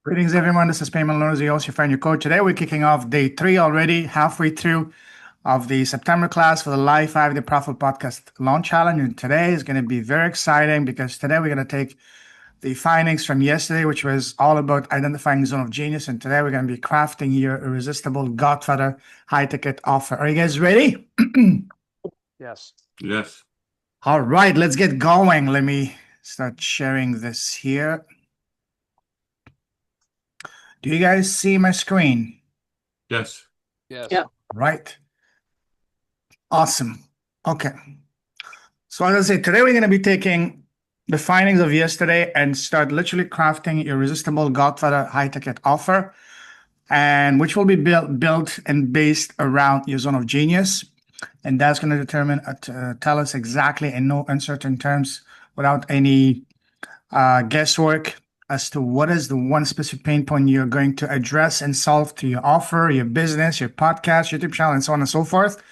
Greetings, everyone. This is Payment Learners, the also find your code. Today, we're kicking off day 3 already, halfway through of the September class for the Live 5 Day Profit Podcast Launch Challenge. And today is going to be very exciting because today we're going to take the findings from yesterday, which was all about identifying zone of genius. And today we're going to be crafting your irresistible Godfather high ticket offer. Are you guys ready? Yes. Yes. All right, let's get going. Let me start sharing this here. Do you guys see my screen? Yes. Yes. Yeah. Right. Awesome. Okay. So as I say, today we're going to be taking the findings of yesterday and start literally crafting your irresistible Godfather high ticket offer, and which will be built and based around your zone of genius. And that's going to determine, tell us exactly in no uncertain terms, without any guesswork, as to what is the one specific pain point you're going to address and solve to your offer, your business, your podcast, YouTube channel, and so on and so forth.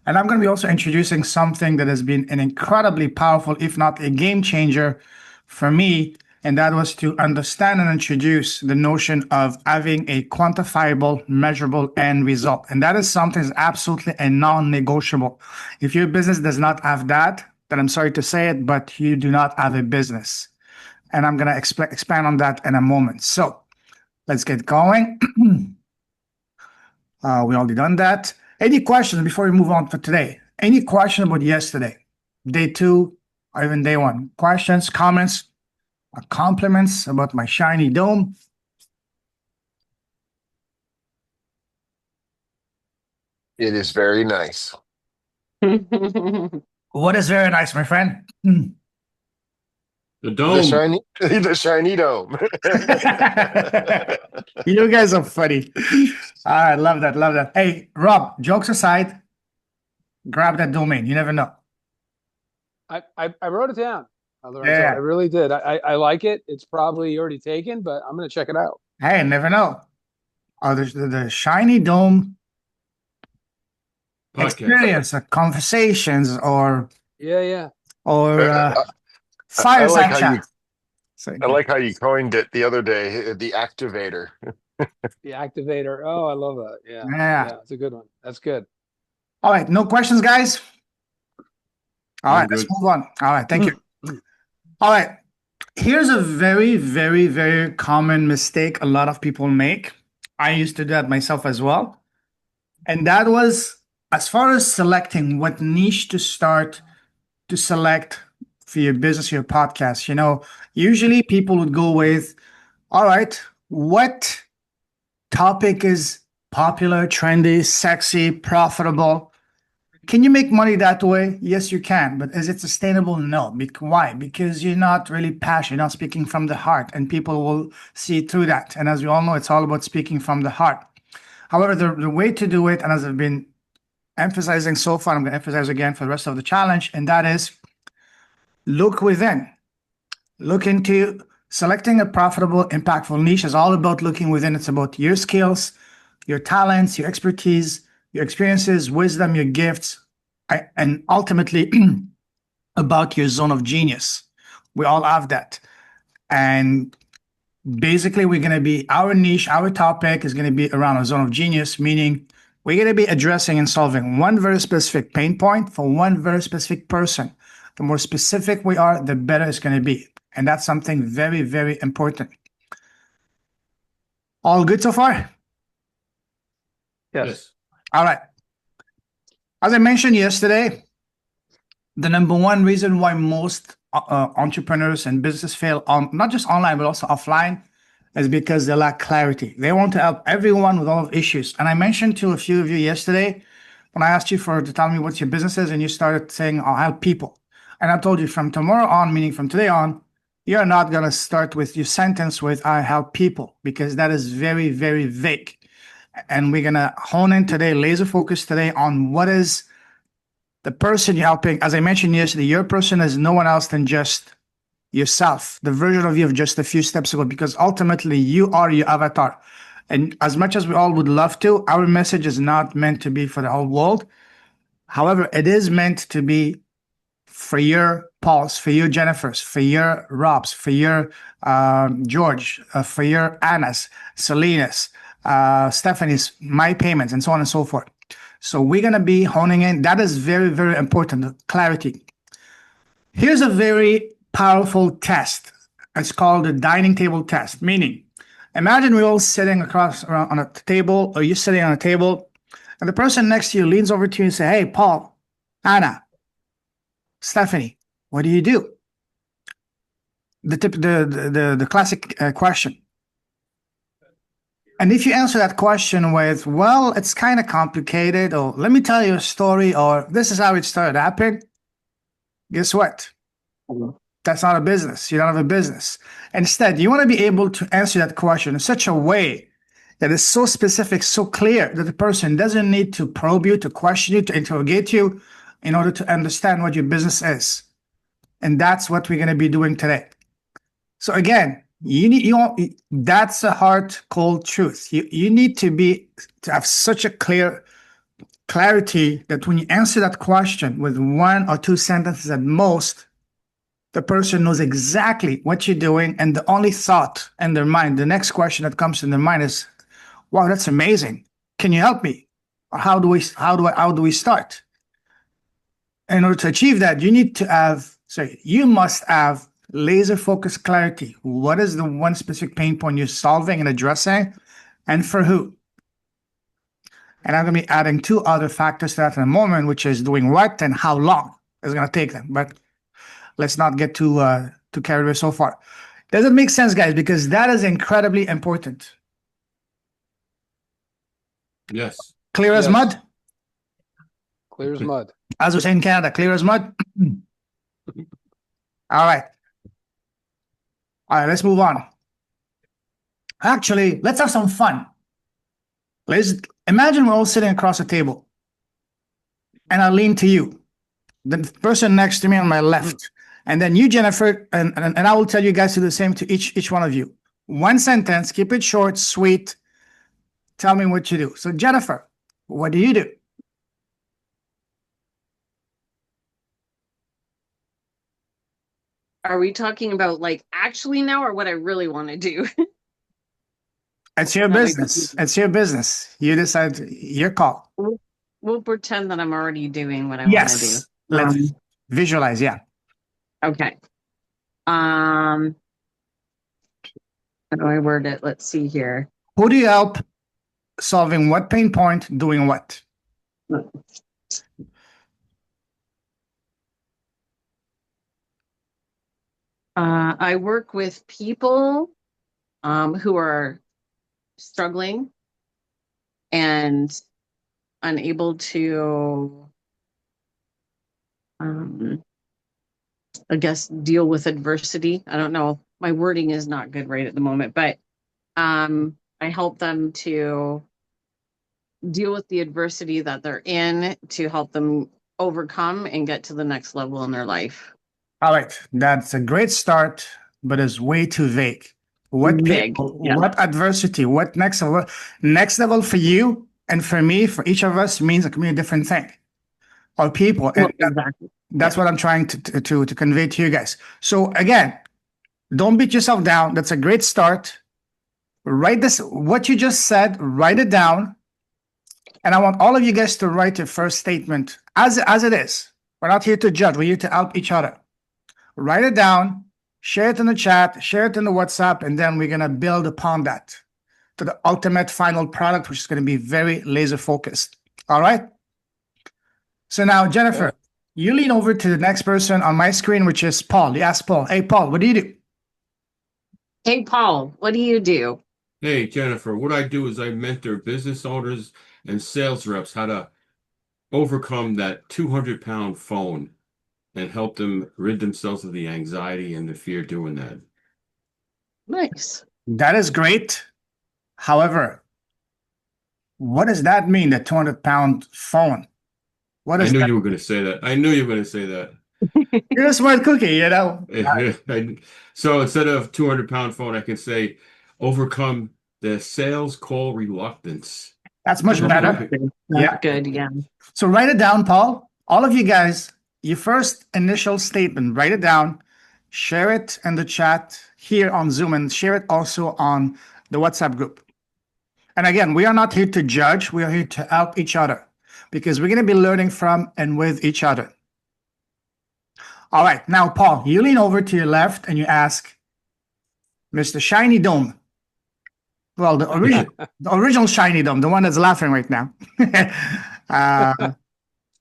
And I'm going to be also introducing something that has been an incredibly powerful, if not a game changer for me, and that was to understand and introduce the notion of having a quantifiable, measurable end result. And that is something that's absolutely a non-negotiable. If your business does not have that, then I'm sorry to say it, but you do not have a business. And I'm going to expand on that in a moment. So let's get going. We already done that. Any questions before we move on for today? Any question about yesterday, day 2, or even day 1? Questions, comments, or compliments about my shiny dome? It is very nice. What is very nice, my friend? The dome. The shiny dome. You guys are funny. All right, love that, love that. Hey, Rob, jokes aside, grab that domain. You never know. I wrote it down. Lorenzo. Yeah. I really did. I like it. It's probably already taken, but I'm going to check it out. Hey, never know. Oh, the shiny dome Podcast. experience, conversations, or Yeah. fireside I chat. like how you coined it the other day, the activator. The activator. Oh, I love that. Yeah. Yeah. It's a good one. That's good. All right, no questions, guys? All I'm right, let's good. move on. All right, thank you. All right, here's a very, very, very common mistake a lot of people make. I used to do that myself as well. And that was, as far as selecting what niche to start to select for your business, your podcast, usually people would go with, all right, what topic is popular, trendy, sexy, profitable? Can you make money that way? Yes, you can. But is it sustainable? No. Why? Because you're not really passionate. You're not speaking from the heart, and people will see through that. And as we all know, it's all about speaking from the heart. However, the way to do it, and as I've been emphasizing so far, I'm going to emphasize again for the rest of the challenge, and that is look within. Look into selecting a profitable, impactful niche is all about looking within. It's about your skills, your talents, your expertise, your experiences, wisdom, your gifts, and ultimately about your zone of genius. We all have that. And basically, our niche, our topic is going to be around a zone of genius, meaning we're going to be addressing and solving one very specific pain point for one very specific person. The more specific we are, the better it's going to be. And that's something very, very important. All good so far? Yes. All right. As I mentioned yesterday, the number one reason why most entrepreneurs and businesses fail on not just online, but also offline is because they lack clarity. They want to help everyone with all of issues. And I mentioned to a few of you yesterday when I asked you to tell me what your business is, and you started saying, I'll help people. And I told you from tomorrow on, meaning from today on, you're not going to start with your sentence with I help people, because that is very, very vague. And we're going to hone in today, laser focus today on what is the person you're helping. As I mentioned yesterday, your person is no one else than just yourself, the version of you of just a few steps ago, because ultimately you are your avatar. And as much as we all would love to, our message is not meant to be for the whole world. However, it is meant to be for your Pauls, for your Jennifers, for your Robs, for your George, for your Annas, Selena's, Stephanie's, my payments, and so on and so forth. So we're going to be honing in. That is very, very important, clarity. Here's a very powerful test. It's called the dining table test, meaning imagine we're all sitting across on a table, or you're sitting on a table, and the person next to you leans over to you and say, "Hey, Paul, Anna, Stephanie, what do you do?" The classic question. And if you answer that question with, "Well, it's kind of complicated," or "Let me tell you a story," or "This is how it started happening," guess what? That's not a business. You don't have a business. Instead, you want to be able to answer that question in such a way that is so specific, so clear that the person doesn't need to probe you, to question you, to interrogate you in order to understand what your business is. And that's what we're going to be doing today. So again, that's a hard, cold truth. You need to have such a clarity that when you answer that question with 1 or 2 sentences at most, the person knows exactly what you're doing, and the only thought in their mind, the next question that comes in their mind is, "Wow, that's amazing. Can you help me?" Or how do we start? In order to achieve that, you must have laser focused clarity. What is the one specific pain point you're solving and addressing, and for who? And I'm going to be adding 2 other factors to that in a moment, which is doing what and how long it's going to take them. But let's not get too carried away so far. Does it make sense, guys? Because that is incredibly important. Yes. Clear as Yes. mud? Clear as mud. As we say in Canada, clear as mud? All right. All right, let's move on. Actually, let's have some fun. Imagine we're all sitting across a table, and I lean to you, the person next to me on my left, and then you, Jennifer, and I will tell you guys to do the same to each one of you. 1 sentence, keep it short, sweet. Tell me what you do. So, Jennifer, what do you do? Are we talking about like actually now or what I really want to do? It's your That might be business. easy. It's your business. You decide, your call. We'll pretend that I'm already doing what I want to do. Yes. Let's visualize. Yeah. Okay. How do I word it? Let's see here. Who do you help solving what pain point, doing what? I work with people who are struggling and unable to, I guess, deal with adversity. I don't know. My wording is not good right at the moment, but I help them to deal with the adversity that they're in to help them overcome and get to the next level in their life. All right. That's a great start, but it's way too vague. What Vague, people, yeah. what adversity, what next level? Next level for you and for me, for each of us, means it can be a different thing. Or people. Well, And exactly. that's what I'm trying to convey to you guys. So again, don't beat yourself down. That's a great start. Write this, what you just said, write it down. And I want all of you guys to write your first statement as it is. We're not here to judge. We're here to help each other. Write it down, share it in the chat, share it in the WhatsApp, and then we're going to build upon that to the ultimate final product, which is going to be very laser focused. All right. So now, Jennifer, you lean over to the next person on my screen, which is Paul. You ask Paul, "Hey, Paul, what do you do?" Hey, Paul, what do you do? Hey, Jennifer, what I do is I mentor business owners and sales reps how to overcome that 200-pound phone and help them rid themselves of the anxiety and the fear doing that. Nice. That is great. However, what does that mean, the 200-pound phone? What I is knew that? you were going to say that. I knew you were going to say that. You're a smart cookie, you know? So instead of 200-pound phone, I can say overcome the sales call reluctance. That's much better. That's Yeah. good. Yeah. So write it down, Paul. All of you guys, your first initial statement, write it down, share it in the chat here on Zoom, and share it also on the WhatsApp group. And again, we are not here to judge. We are here to help each other because we're going to be learning from and with each other. All right. Now, Paul, you lean over to your left and you ask Mr. Shiny Dome. Well, the original Shiny Dome, the one that's laughing right now. Yes.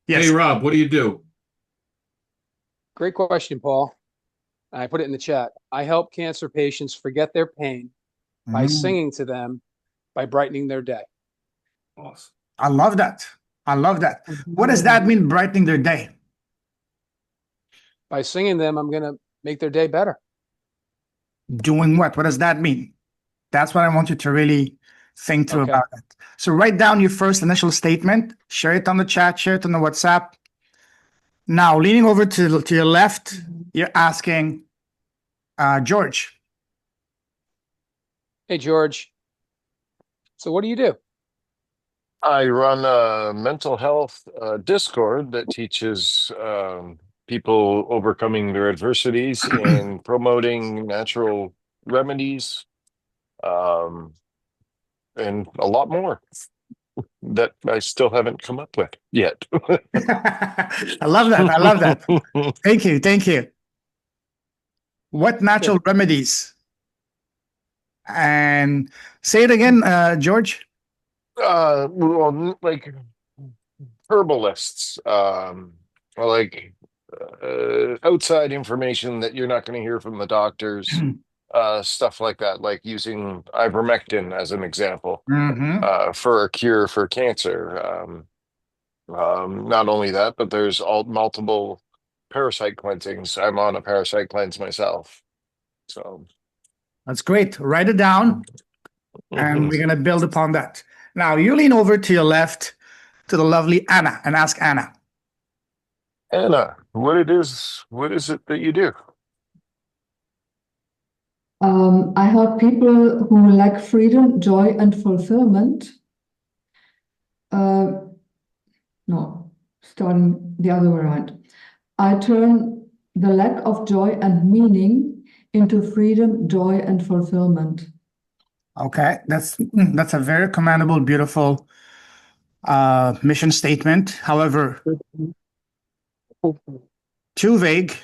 Hey, Rob, what do you do? Great question, Paul. I put it in the chat. I help cancer patients forget their pain by singing to them, by brightening their day. Awesome. I love that. I love that. What does that mean, brightening their day? By singing them, I'm going to make their day better. Doing what? What does that mean? That's what I want you to really think through Okay. about it. So write down your first initial statement, share it on the chat, share it on the WhatsApp. Now, leaning over to your left, you're asking George. Hey, George. So what do you do? I run a mental health Discord that teaches people overcoming their adversities and promoting natural remedies, and a lot more that I still haven't come up with yet. I love that. I love that. Thank you. Thank you. What natural remedies? And say it again, George. Well, like herbalists, or like outside information that you're not going to hear from the doctors, stuff like that, like using ivermectin as an example, for a cure for cancer. Not only that, but there's multiple parasite cleansings. I'm on a parasite cleanse myself. So that's great. Write it down, and we're going to build upon that. Now, you lean over to your left to the lovely Anna and ask Anna. Anna, what is it that you do? I help people who lack freedom, joy, and fulfillment. No, starting the other way around. I turn the lack of joy and meaning into freedom, joy, and fulfillment. Okay, that's a very commendable, beautiful mission statement. However, too vague.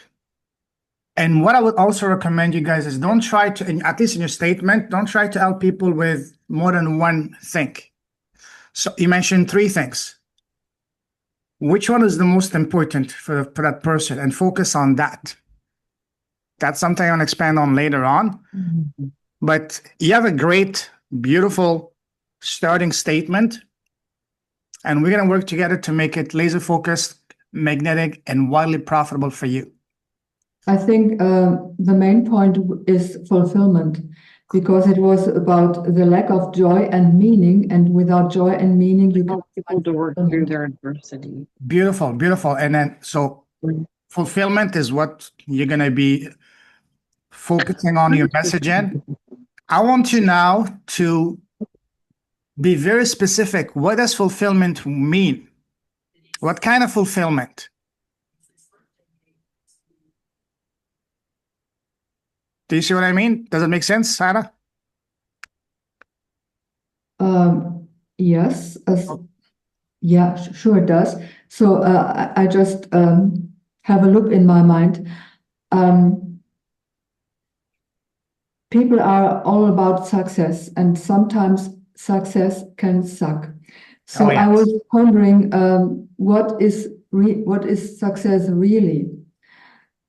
And what I would also recommend you guys is don't try to, at least in your statement, don't try to help people with more than one thing. So you mentioned 3 things. Which one is the most important for that person, and focus on that. That's something I'll expand on later on. But you have a great, beautiful starting statement, and we're going to work together to make it laser focused, magnetic, and wildly profitable for you. I think the main point is fulfillment, because it was about the lack of joy and meaning, and without joy and meaning, you Help people to work through their adversity. Beautiful, beautiful. And then, so fulfillment is what you're going to be focusing on your message in. I want you now to be very specific. What does fulfillment mean? What kind of fulfillment? Do you see what I mean? Does it make sense, Sarah? Yes. Yeah, sure it does. So I just have a look in my mind. People are all about success, and sometimes success can suck. So I was wondering, what is success really?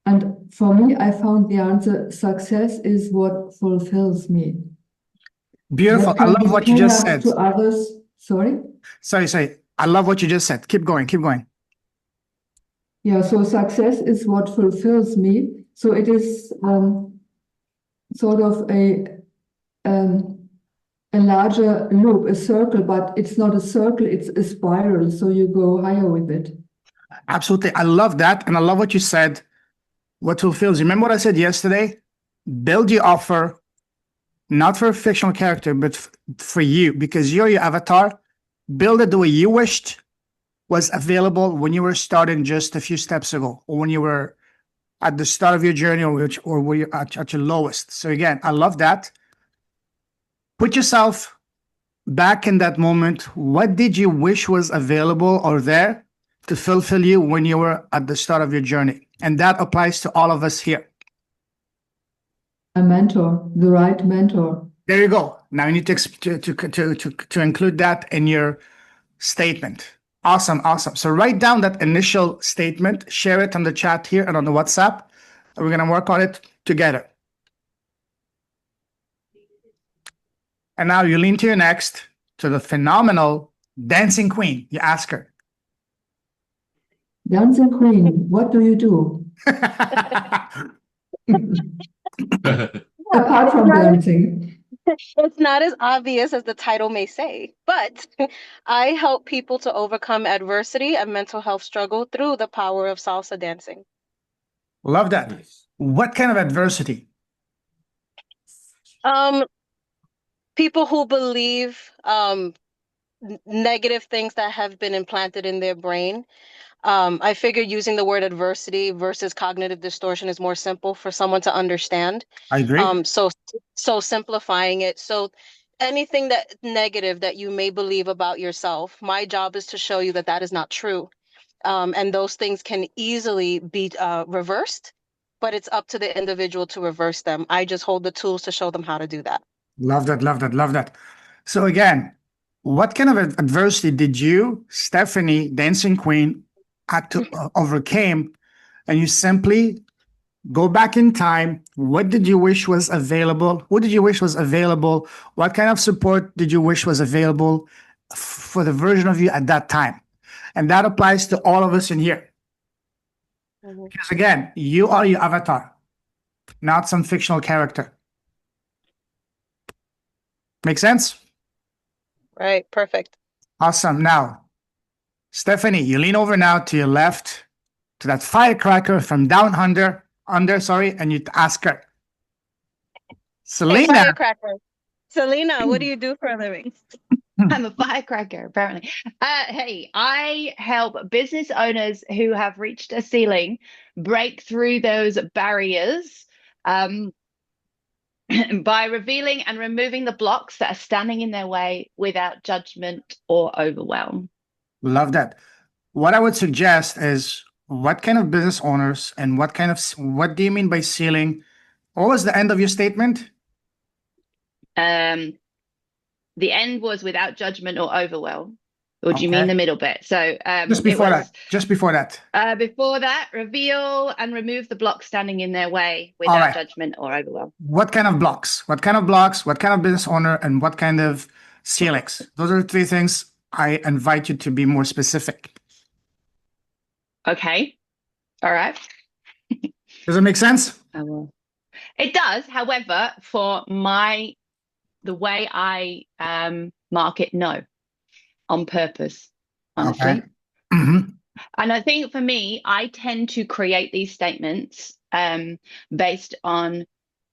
And for me, I found the answer: success is what fulfills me. Beautiful. I love what you just said. To others. Sorry. Sorry. I love what you just said. Keep going. Yeah. So success is what fulfills me. So it is sort of a larger loop, a circle, but it's not a circle, it's a spiral. So you go higher with it. Absolutely. I love that. And I love what you said. What fulfills you. Remember what I said yesterday? Build your offer, not for a fictional character, but for you, because you're your avatar. Build it the way you wished, was available when you were starting just a few steps ago, or when you were at the start of your journey, or were you at your lowest? So again, I love that. Put yourself back in that moment. What did you wish was available or there to fulfill you when you were at the start of your journey? And that applies to all of us here. A mentor, the right mentor. There you go. Now you need to include that in your statement. Awesome, awesome. So write down that initial statement, share it on the chat here and on the WhatsApp. And we're going to work on it together. And now you lean to your next, to the phenomenal dancing queen. You ask her. Dancing queen, what do you do? Apart from dancing. It's not as obvious as the title may say, but I help people to overcome adversity and mental health struggle through the power of salsa dancing. Love that. Nice. What kind of adversity? People who believe negative things that have been implanted in their brain. I figure using the word adversity versus cognitive distortion is more simple for someone to understand. I agree. So simplifying it. So anything that negative that you may believe about yourself, my job is to show you that that is not true. And those things can easily be reversed, but it's up to the individual to reverse them. I just hold the tools to show them how to do that. Love that, love that, love that. So again, what kind of adversity did you, Stephanie, dancing queen, had to overcame? And you simply go back in time. What did you wish was available? Who did you wish was available? What kind of support did you wish was available for the version of you at that time? And that applies to all of us in here. Because again, you are your avatar, not some fictional character. Make sense? Right. Perfect. Awesome. Now, Stephanie, you lean over now to your left to that firecracker from down under, and you ask her, Selena. Hey, firecracker. Selena, what do you do for a living? I'm a firecracker, apparently. Hey, I help business owners who have reached a ceiling break through those barriers by revealing and removing the blocks that are standing in their way without judgment or overwhelm. Love that. What I would suggest is, what kind of business owners and what do you mean by ceiling? What was the end of your statement? The end was without judgment or overwhelm. Or do you mean the middle bit? So just before that. Before that, reveal and remove the blocks standing in their way without judgment or overwhelm. What kind of blocks? What kind of blocks? What kind of business owner? And what kind of ceilings? Those are the three things. I invite you to be more specific. Okay. All right. Does it make sense? I will. It does. However, for the way I market, no, on purpose, honestly. Okay. Mm-hmm. And I think for me, I tend to create these statements based on,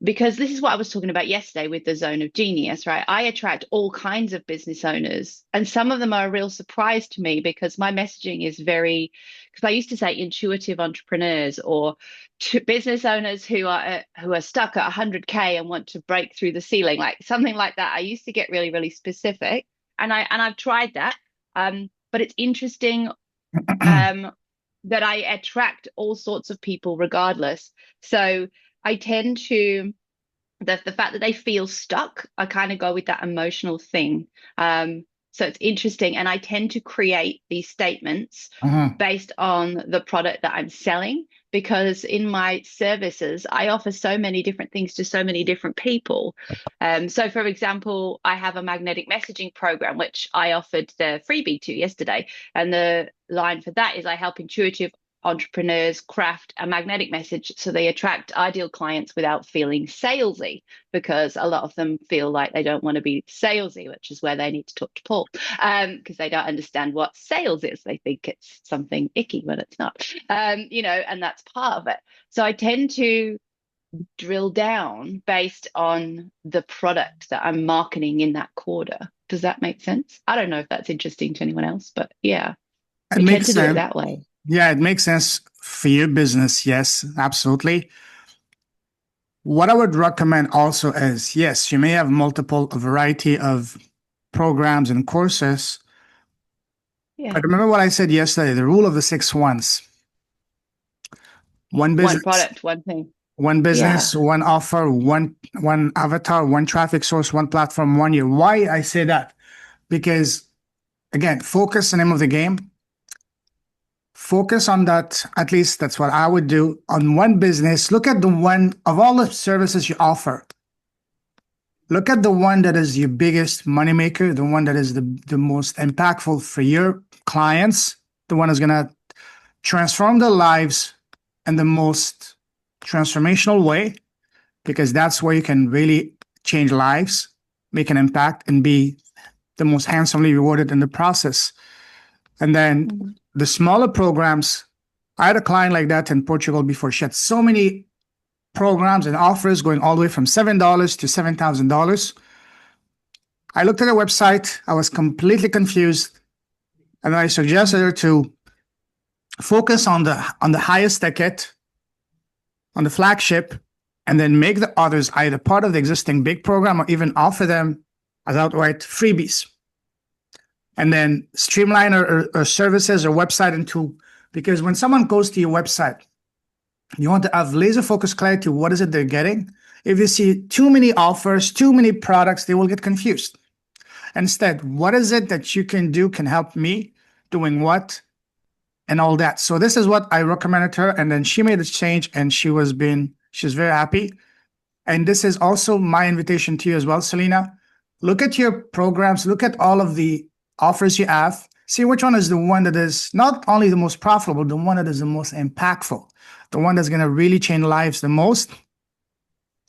because this is what I was talking about yesterday with the zone of genius, right? I attract all kinds of business owners, and some of them are a real surprise to me because my messaging is very, because I used to say intuitive entrepreneurs or business owners who are stuck at 100K and want to break through the ceiling, like something like that. I used to get really, really specific, and I've tried that. But it's interesting that I attract all sorts of people regardless. So I tend to, the fact that they feel stuck, I kind of go with that emotional thing. So it's interesting. And I tend to create these statements based on the product that I'm selling, because in my services, I offer so many different things to so many different people. So for example, I have a magnetic messaging program, which I offered the freebie to yesterday. And the line for that is, I help intuitive entrepreneurs craft a magnetic message so they attract ideal clients without feeling salesy, because a lot of them feel like they don't want to be salesy, which is where they need to talk to Paul, because they don't understand what sales is. They think it's something icky when it's not, and that's part of it. So I tend to drill down based on the product that I'm marketing in that quarter. Does that make sense? I don't know if that's interesting to anyone else, but yeah. It We tend makes to do it sense. that way. Yeah, it makes sense for your business. Yes, absolutely. What I would recommend also is, yes, you may have multiple a variety of programs and courses. Yeah. But remember what I said yesterday, the rule of the 6 1s. One One business, product, one thing. one business, Yeah. one offer, one avatar, one traffic source, one platform, 1 year. Why I say that? Because again, focus the name of the game. Focus on that. At least that's what I would do on one business. Look at the one of all the services you offer. Look at the one that is your biggest moneymaker, the one that is the most impactful for your clients, the one that's going to transform their lives in the most transformational way, because that's where you can really change lives, make an impact, and be the most handsomely rewarded in the process. And then the smaller programs, I had a client like that in Portugal before. She had so many programs and offers going all the way from $7 to $7,000. I looked at her website. I was completely confused. And I suggested her to focus on the highest ticket, on the flagship, and then make the others either part of the existing big program or even offer them as outright freebies. And then streamline our services or website into, because when someone goes to your website, you want to have laser focused clarity. What is it they're getting? If you see too many offers, too many products, they will get confused. Instead, what is it that you can do, can help me doing what and all that. So this is what I recommended her. And then she made a change and she's very happy. And this is also my invitation to you as well, Selena. Look at your programs, look at all of the offers you have, see which one is the one that is not only the most profitable, the one that is the most impactful, the one that's going to really change lives the most.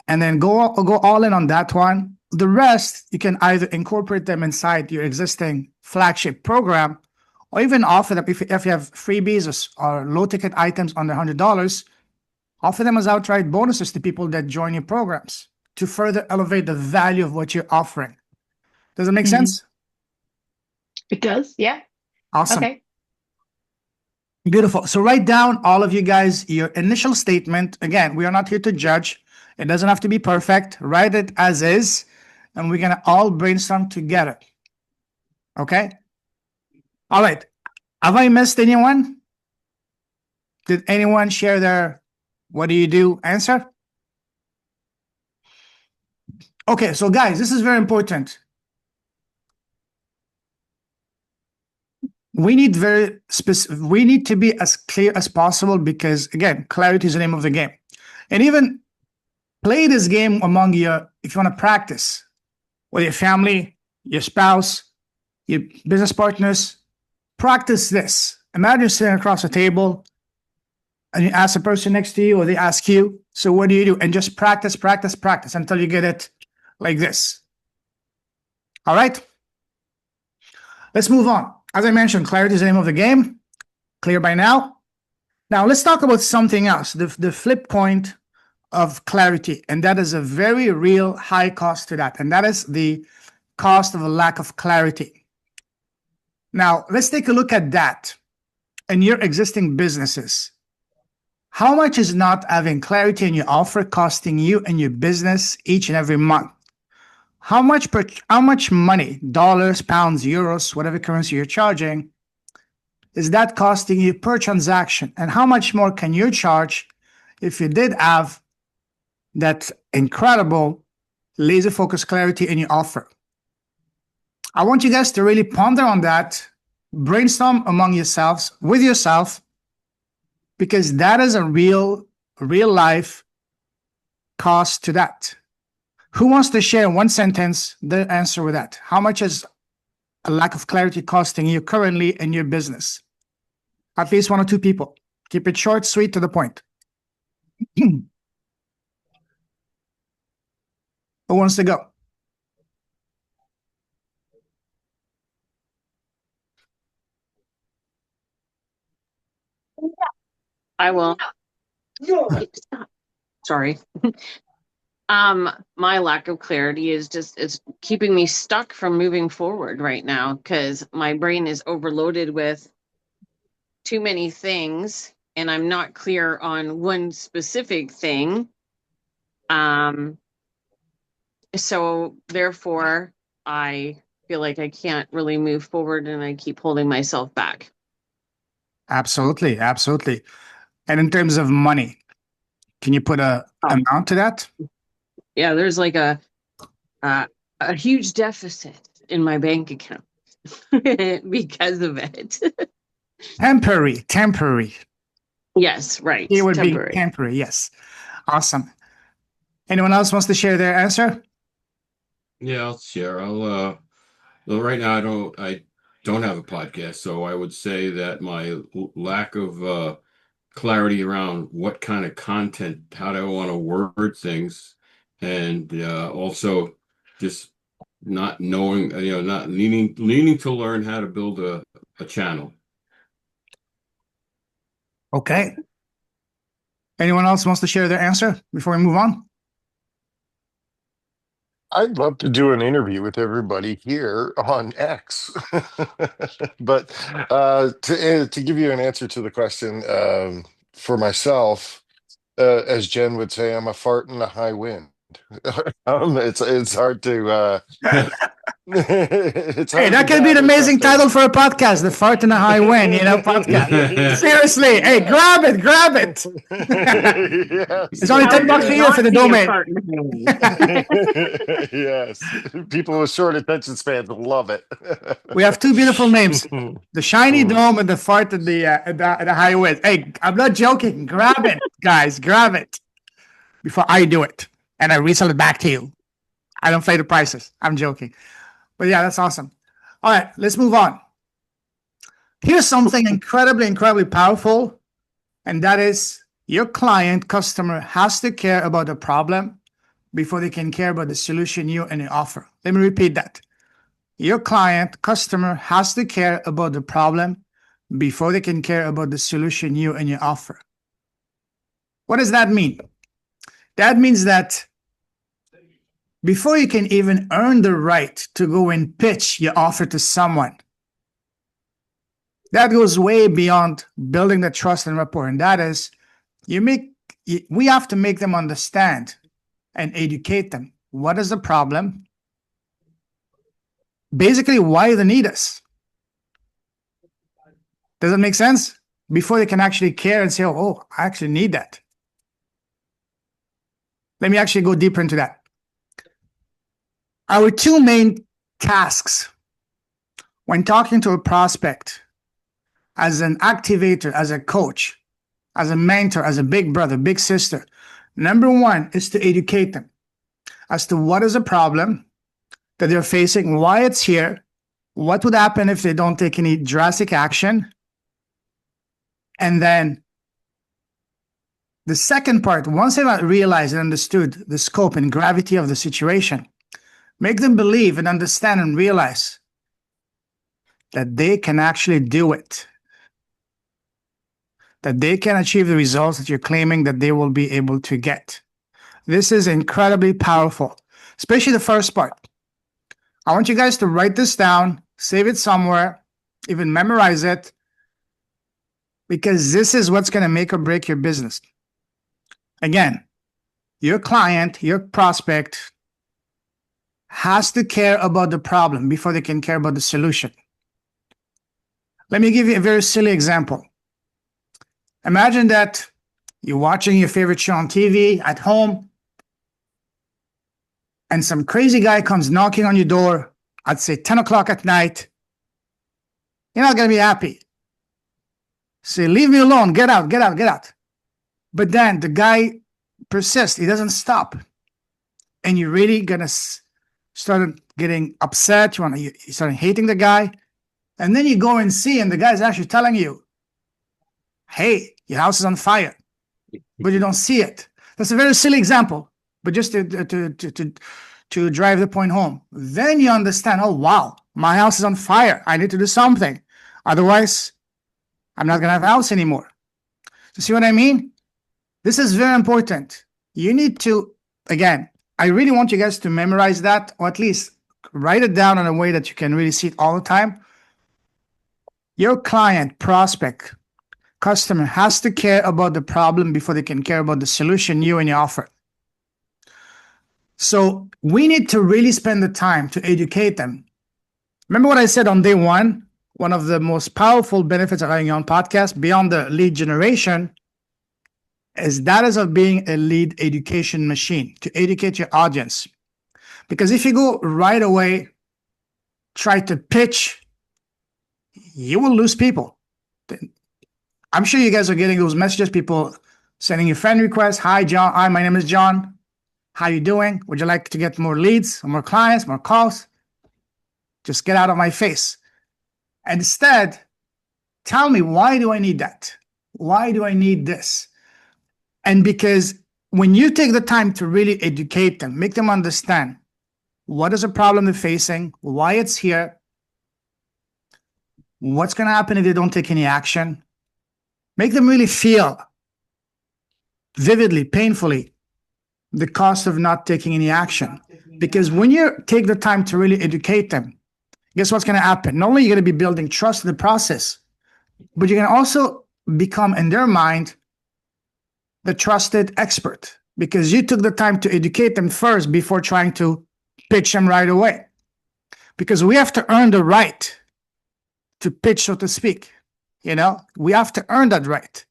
And then go all in on that one. The rest, you can either incorporate them inside your existing flagship program, or even offer them if you have freebies or low ticket items under $100, offer them as outright bonuses to people that join your programs to further elevate the value of what you're offering. Does it make sense? It does. Yeah. Awesome. Okay. Beautiful. So write down, all of you guys, your initial statement. Again, we are not here to judge. It doesn't have to be perfect. Write it as is, and we're going to all brainstorm together. Okay? All right. Have I missed anyone? Did anyone share their what do you do answer? Okay, so guys, this is very important. We need to be as clear as possible, because again, clarity is the name of the game. And even play this game among if you want to practice with your family, your spouse, your business partners, practice this. Imagine sitting across a table and you ask the person next to you, or they ask you, so what do you do? And just practice until you get it like this. All right? Let's move on. As I mentioned, clarity is the name of the game. Clear by now? Now let's talk about something else, the flip point of clarity. And that is a very real high cost to that. And that is the cost of a lack of clarity. Now, let's take a look at that in your existing businesses. How much is not having clarity in your offer costing you and your business each and every month? How much money, dollars, pounds, euros, whatever currency you're charging, is that costing you per transaction? And how much more can you charge if you did have that incredible laser focused clarity in your offer? I want you guys to really ponder on that, brainstorm among yourselves, with yourself, because that is a real life cost to that. Who wants to share in one sentence the answer with that? How much is a lack of clarity costing you currently in your business? At least one or two people. Keep it short, sweet, to the point. Who wants to go? I will. Sorry. My lack of clarity is keeping me stuck from moving forward right now, because my brain is overloaded with too many things and I'm not clear on one specific thing. So therefore, I feel like I can't really move forward and I keep holding myself back. Absolutely, absolutely. And in terms of money, can you put a amount to that? Yeah, there's like a huge deficit in my bank account because of it. Temporary. Yes, right. It would be Temporary. temporary. Yes. Awesome. Anyone else wants to share their answer? Yeah, I'll share. Well, right now I don't have a podcast, so I would say that my lack of clarity around what kind of content, how do I want to word things, and also just not knowing, not leaning to learn how to build a channel. Okay. Anyone else wants to share their answer before we move on? I'd love to do an interview with everybody here on X, but to give you an answer to the question, for myself, as Jen would say, I'm a fart in a high wind. It's hard to it's Hey, hard that to could be an gather amazing something. title for a podcast, The Fart in a High Wind, podcast. Seriously. Hey, grab it. Yes. It's only $10 a year for the domain. Yes. People with short attention spans love it. We have two beautiful names. The shiny dome and the fart at the high wind. Hey, I'm not joking. Grab it, guys. Grab it before I do it. And I resell it back to you. I don't play the prices. I'm joking. But yeah, that's awesome. All right, let's move on. Here's something incredibly powerful. And that is your client, customer has to care about the problem before they can care about the solution you and your offer. Let me repeat that. Your client, customer has to care about the problem before they can care about the solution you and your offer. What does that mean? That means that before you can even earn the right to go and pitch your offer to someone, that goes way beyond building the trust and rapport. And that is, we have to make them understand and educate them. What is the problem? Basically, why they need us. Does that make sense? Before they can actually care and say, oh, I actually need that. Let me actually go deeper into that. Our two main tasks when talking to a prospect, as an activator, as a coach, as a mentor, as a big brother, big sister, number one is to educate them as to what is the problem that they're facing, why it's here, what would happen if they don't take any drastic action. And then the second part, once they've realized and understood the scope and gravity of the situation, make them believe and understand and realize that they can actually do it, that they can achieve the results that you're claiming that they will be able to get. This is incredibly powerful, especially the first part. I want you guys to write this down, save it somewhere, even memorize it, because this is what's going to make or break your business. Again, your client, your prospect has to care about the problem before they can care about the solution. Let me give you a very silly example. Imagine that you're watching your favorite show on TV at home, and some crazy guy comes knocking on your door at, say, 10 o'clock at night. You're not going to be happy. Say, leave me alone. Get out. But then the guy persists. He doesn't stop. And you're really going to start getting upset. You start hating the guy. And then you go and see, and the guy's actually telling you, hey, your house is on fire. But you don't see it. That's a very silly example. But just to drive the point home. Then you understand, oh, wow, my house is on fire. I need to do something. Otherwise, I'm not going to have a house anymore. You see what I mean? This is very important. You need to, again, I really want you guys to memorize that, or at least write it down in a way that you can really see it all the time. Your client, prospect, customer has to care about the problem before they can care about the solution you and your offer. So we need to really spend the time to educate them. Remember what I said on day one? One of the most powerful benefits of having your own podcast beyond the lead generation is that is of being a lead education machine, to educate your audience. Because if you go right away, try to pitch, you will lose people. I'm sure you guys are getting those messages, people sending you friend requests. Hi, John. Hi, my name is John. How you doing? Would you like to get more leads, more clients, more calls? Just get out of my face. Instead, tell me, why do I need that? Why do I need this? And because when you take the time to really educate them, make them understand what is the problem they're facing, why it's here, what's going to happen if they don't take any action, make them really feel vividly, painfully, the cost of not taking any action. Because when you take the time to really educate them, guess what's going to happen? Not only are you going to be building trust in the process, but you're going to also become, in their mind, the trusted expert, because you took the time to educate them first before trying to pitch them right away. Because we have to earn the right to pitch, so to speak. You know, we have to earn that right.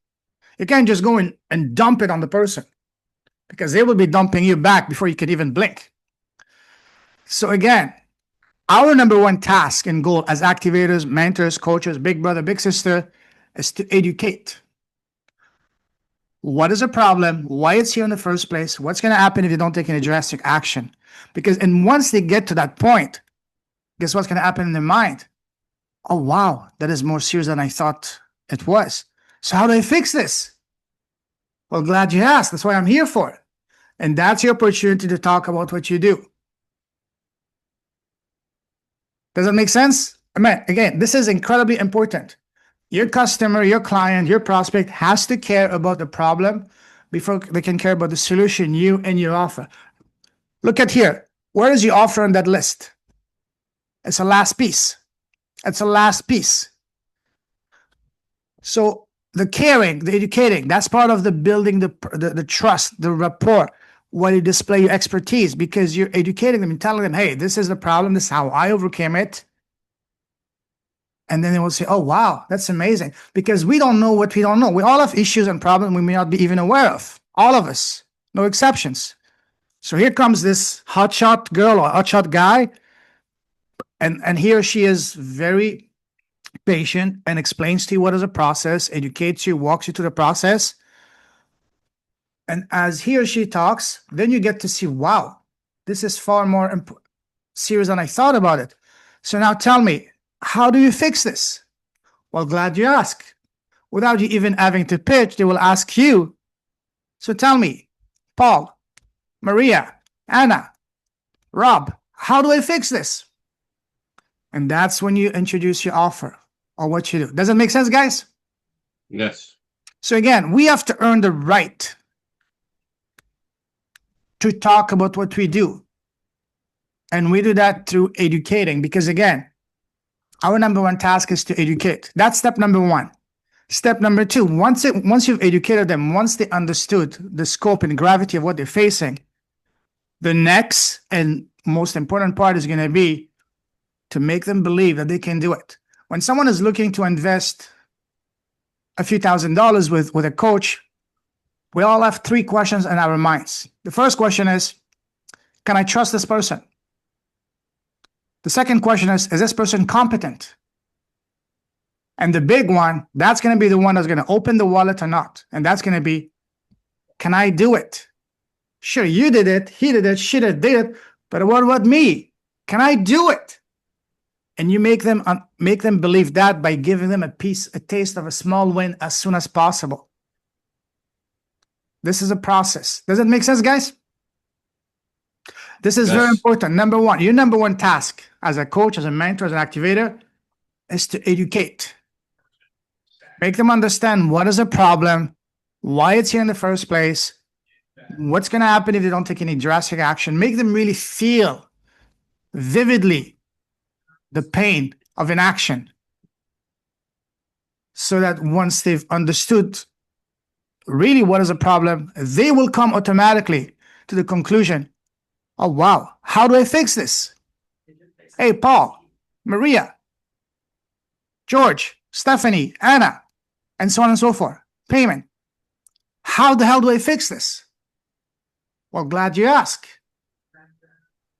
You can't just go in and dump it on the person, because they will be dumping you back before you can even blink. So again, our number one task and goal as activators, mentors, coaches, big brother, big sister, is to educate. What is the problem? Why it's here in the first place? What's going to happen if you don't take any drastic action? Because, and once they get to that point, guess what's going to happen in their mind? Oh, wow, that is more serious than I thought it was. So how do I fix this? Well, glad you asked. That's why I'm here for it. And that's your opportunity to talk about what you do. Does that make sense? I mean, again, this is incredibly important. Your customer, your client, your prospect has to care about the problem before they can care about the solution you and your offer. Look at here. Where is your offer on that list? It's the last piece. It's the last piece. So the caring, the educating, that's part of the building the trust, the rapport, where you display your expertise, because you're educating them and telling them, hey, this is the problem. This is how I overcame it. And then they will say, oh, wow, that's amazing. Because we don't know what we don't know. We all have issues and problems we may not be even aware of. All of us, no exceptions. So here comes this hotshot girl or hotshot guy. And he or she is very patient and explains to you what is a process, educates you, walks you through the process. And as he or she talks, then you get to see, wow, this is far more serious than I thought about it. So now tell me, how do you fix this? Well, glad you asked. Without you even having to pitch, they will ask you. So tell me, Paul, Maria, Anna, Rob, how do I fix this? And that's when you introduce your offer or what you do. Does that make sense, guys? Yes. So again, we have to earn the right to talk about what we do. And we do that through educating, because again, our number one task is to educate. That's step number one. Step number two, once you've educated them, once they understood the scope and gravity of what they're facing, the next and most important part is going to be to make them believe that they can do it. When someone is looking to invest a few $1,000s with a coach, we all have three questions in our minds. The first question is, can I trust this person? The second question is this person competent? And the big one, that's going to be the one that's going to open the wallet or not. And that's going to be, can I do it? Sure, you did it, he did it, she did it, but what about me? Can I do it? And you make them believe that by giving them a taste of a small win as soon as possible. This is a process. Does it make sense, guys? This is very important. Number one, your number one task as a coach, as a mentor, as an activator, is to educate. Make them understand what is the problem, why it's here in the first place, what's going to happen if they don't take any drastic action. Make them really feel vividly the pain of inaction. so that once they've understood really what is the problem, they will come automatically to the conclusion, oh, wow, how do I fix this? Hey, Paul, Maria, George, Stephanie, Anna, and so on and so forth. Payment. How the hell do I fix this? Well, glad you asked.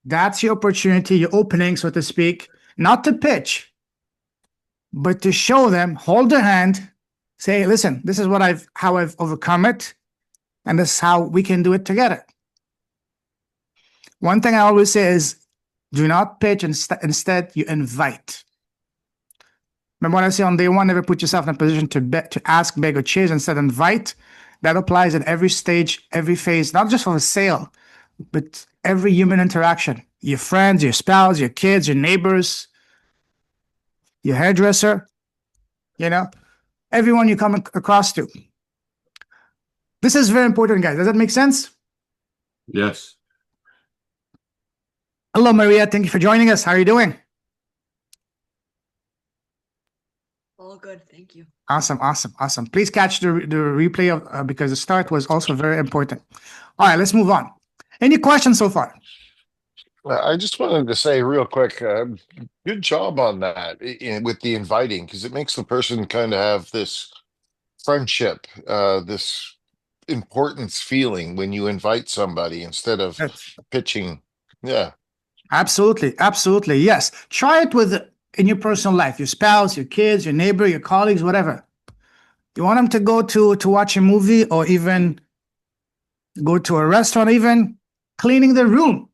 That's your opportunity, your opening, so to speak, not to pitch, but to show them, hold their hand, say, listen, this is how I've overcome it, and this is how we can do it together. One thing I always say is, do not pitch, instead you invite. Remember what I say on day one, never put yourself in a position to ask, beg, or chase, instead invite. That applies at every stage, every phase, not just for a sale, but every human interaction. Your friends, your spouse, your kids, your neighbors, your hairdresser, everyone you come across to. This is very important, guys. Does that make sense? Yes. Hello, Maria. Thank you for joining us. How are you doing? All good. Thank you. Awesome. Please catch the replay because the start was also very important. All right, let's move on. Any questions so far? I just wanted to say real quick, good job on that with the inviting, because it makes the person kind of have this friendship, this importance feeling when you invite somebody instead of pitching. Yeah. Absolutely. Yes. Try it in your personal life, your spouse, your kids, your neighbor, your colleagues, whatever. You want them to go to watch a movie, or even go to a restaurant, even cleaning their room.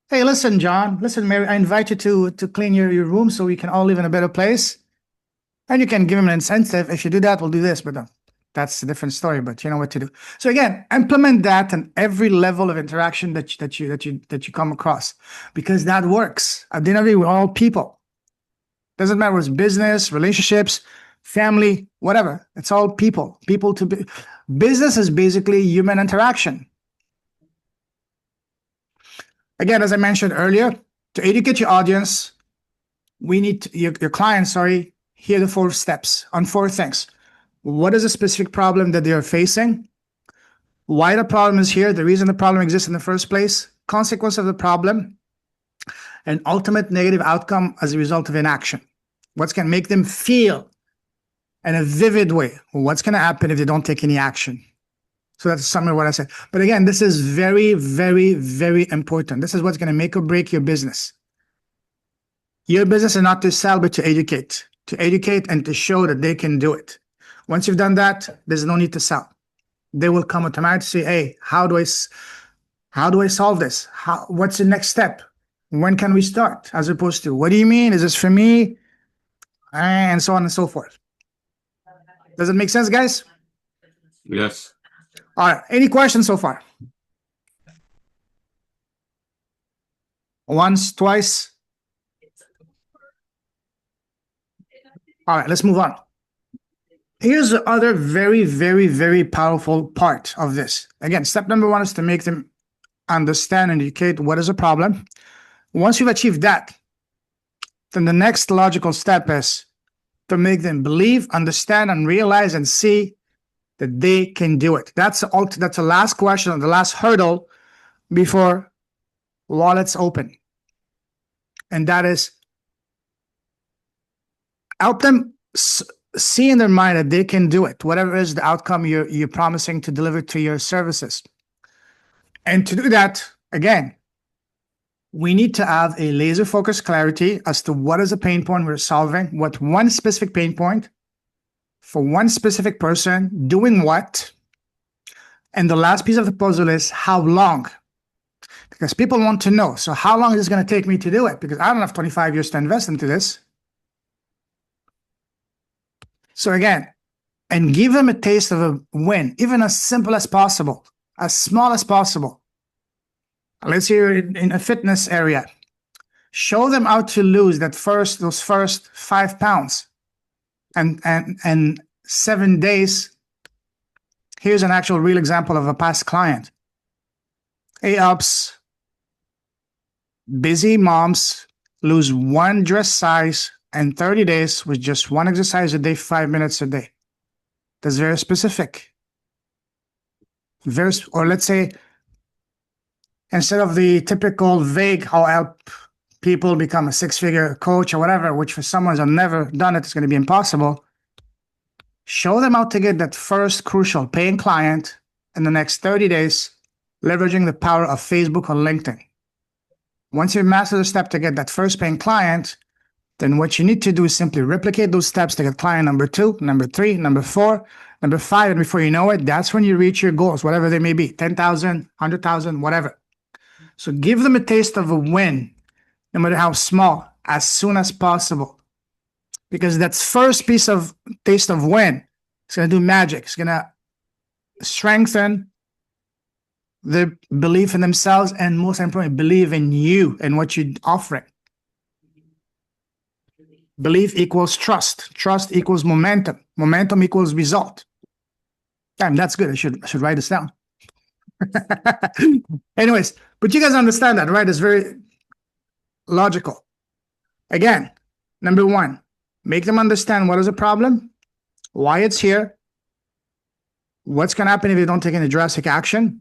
Hey, listen, John, listen, Mary, I invite you to clean your room so we can all live in a better place. And you can give them an incentive. If you do that, we'll do this, but that's a different story, but you know what to do. So again, implement that in every level of interaction that you come across, because that works. At the end of the day, we're all people. Doesn't matter what's business, relationships, family, whatever. It's all people. Business is basically human interaction. Again, as I mentioned earlier, to educate your audience, we need your clients, hear the 4 steps on 4 things. What is the specific problem that they are facing? Why the problem is here, the reason the problem exists in the first place, consequence of the problem, and ultimate negative outcome as a result of inaction. What's going to make them feel in a vivid way? What's going to happen if they don't take any action? So that's some of what I said. But again, this is very, very, very important. This is what's going to make or break your business. Your business is not to sell, but to educate and to show that they can do it. Once you've done that, there's no need to sell. They will come automatically say, hey, how do I solve this? What's the next step? When can we start? As opposed to, what do you mean? Is this for me? And so on and so forth. Does it make sense, guys? Yes. All right. Any questions so far? Once, twice? All right, let's move on. Here's the other very, very, very powerful part of this. Again, step number 1 is to make them understand and educate what is a problem. Once you've achieved that, then the next logical step is to make them believe, understand, and realize and see that they can do it. That's the last question, the last hurdle before wallets open. And that is, help them see in their mind that they can do it, whatever is the outcome you're promising to deliver to your services. And to do that, again, we need to have a laser focused clarity as to what is the pain point we're solving, what one specific pain point for one specific person, doing what. And the last piece of the puzzle is how long. Because people want to know, so how long is it going to take me to do it? Because I don't have 25 years to invest into this. So again, and give them a taste of a win, even as simple as possible, as small as possible. Let's say you're in a fitness area. Show them how to lose those first 5 pounds. And 7 days. Here's an actual real example of a past client. He helps busy moms lose 1 dress size and 30 days with just one exercise a day, 5 minutes a day. That's very specific. Or let's say, instead of the typical vague, how I help people become a six-figure coach or whatever, which for someone who's never done it, it's going to be impossible. Show them how to get that first crucial paying client in the next 30 days, leveraging the power of Facebook or LinkedIn. Once you master the step to get that first paying client, then what you need to do is simply replicate those steps to get client number 2, number 3, number 4, number 5, and before you know it, that's when you reach your goals, whatever they may be, 10,000, 100,000, whatever. So give them a taste of a win, no matter how small, as soon as possible. Because that first piece of taste of win is going to do magic. It's going to strengthen the belief in themselves and, most importantly, believe in you and what you're offering. Belief equals trust. Trust equals momentum. Momentum equals result. Damn, that's good. I should write this down. Anyways, but you guys understand that, right? It's very logical. Again, number 1, make them understand what is the problem, why it's here, what's going to happen if you don't take any drastic action.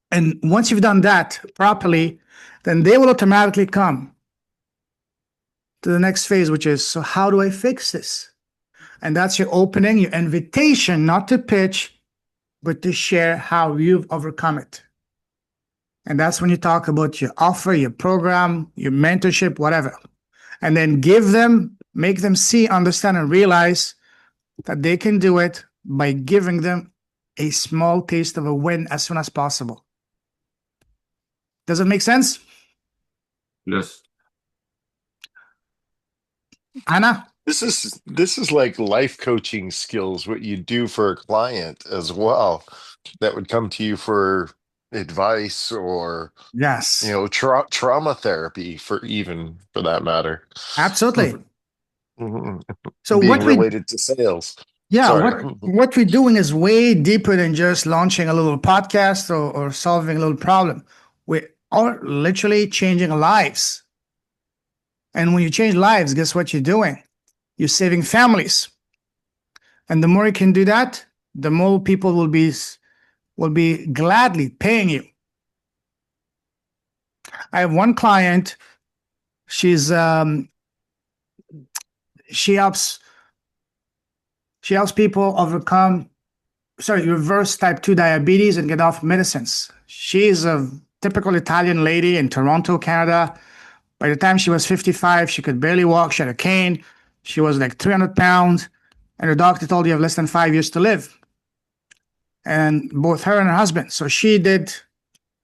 And once you've done that properly, then they will automatically come to the next phase, which is, so how do I fix this? And that's your opening, your invitation, not to pitch, but to share how you've overcome it. And that's when you talk about your offer, your program, your mentorship, whatever. And then make them see, understand, and realize that they can do it by giving them a small taste of a win as soon as possible. Does it make sense? Yes. Anna? This is like life coaching skills, what you do for a client as well, that would come to you for advice or Yes. trauma therapy for that matter. Absolutely. Mm-hmm. So being what related to sales. Yeah, Sorry. what we're doing is way deeper than just launching a little podcast or solving a little problem. We are literally changing lives. And when you change lives, guess what you're doing? You're saving families. And the more you can do that, the more people will be gladly paying you. I have one client. She helps people reverse type 2 diabetes and get off medicines. She's a typical Italian lady in Toronto, Canada. By the time she was 55, she could barely walk. She had a cane. She was like 300 pounds. And her doctor told her you have less than 5 years to live. And both her and her husband. So she did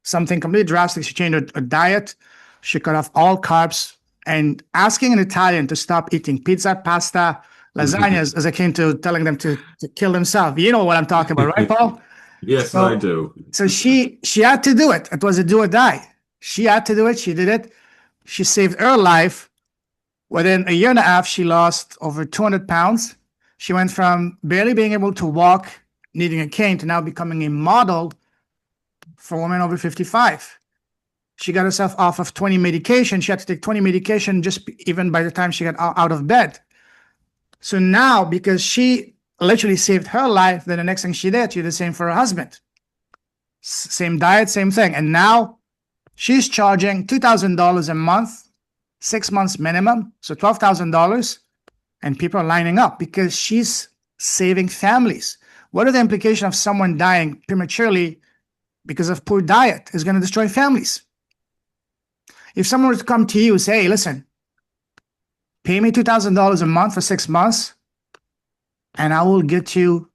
something completely drastic. She changed her diet. She cut off all carbs. And asking an Italian to stop eating pizza, pasta, lasagnas, as akin to telling them to kill themselves. You know what I'm talking about, right, Paul? Yes, I do. So she had to do it. It was a do or die. She had to do it. She did it. She saved her life. Within a year and a half, she lost over 200 pounds. She went from barely being able to walk, needing a cane, to now becoming a model for women over 55. She got herself off of 20 medication. She had to take 20 medication just even by the time she got out of bed. So now, because she literally saved her life, then the next thing she did the same for her husband. Same diet, same thing. And now she's charging $2,000 a month, 6 months minimum, so $12,000. And people are lining up because she's saving families. What are the implications of someone dying prematurely because of poor diet? Is going to destroy families. If someone were to come to you and say, hey, listen, pay me $2,000 a month for 6 months, and I will get you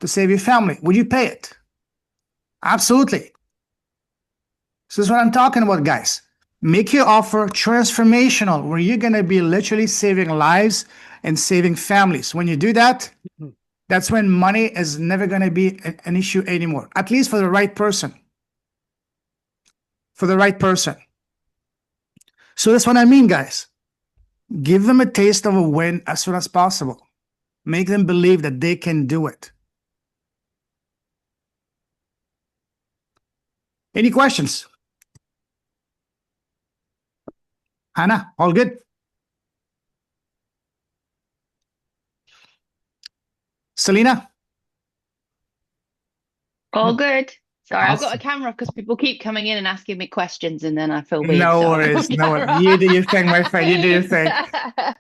to save your family, would you pay it? Absolutely. So this is what I'm talking about, guys. Make your offer transformational, where you're going to be literally saving lives and saving families. When you do that, that's when money is never going to be an issue anymore, at least for the right person. For the right person. So that's what I mean, guys. Give them a taste of a win as soon as possible. Make them believe that they can do it. Any questions? Hannah, all good? Selena? All good. Sorry, I've got a Awesome. camera because people keep coming in and asking me questions, and then I feel weird. No So I've got worries. my No worries. You do your thing, my friend. You do your thing. camera.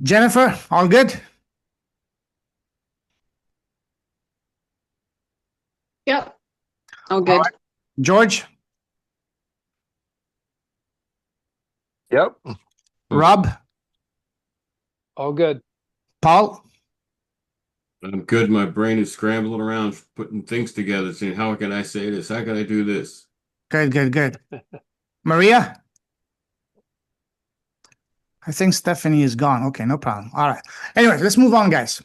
Jennifer, all good? Yep. Oh, All good. right. George? Yep. Rob? All good. Paul? I'm good. My brain is scrambling around, putting things together, saying, how can I say this? How can I do this? Good, good, good. Maria? I think Stephanie is gone. Okay, no problem. All right. Anyways, let's move on, guys.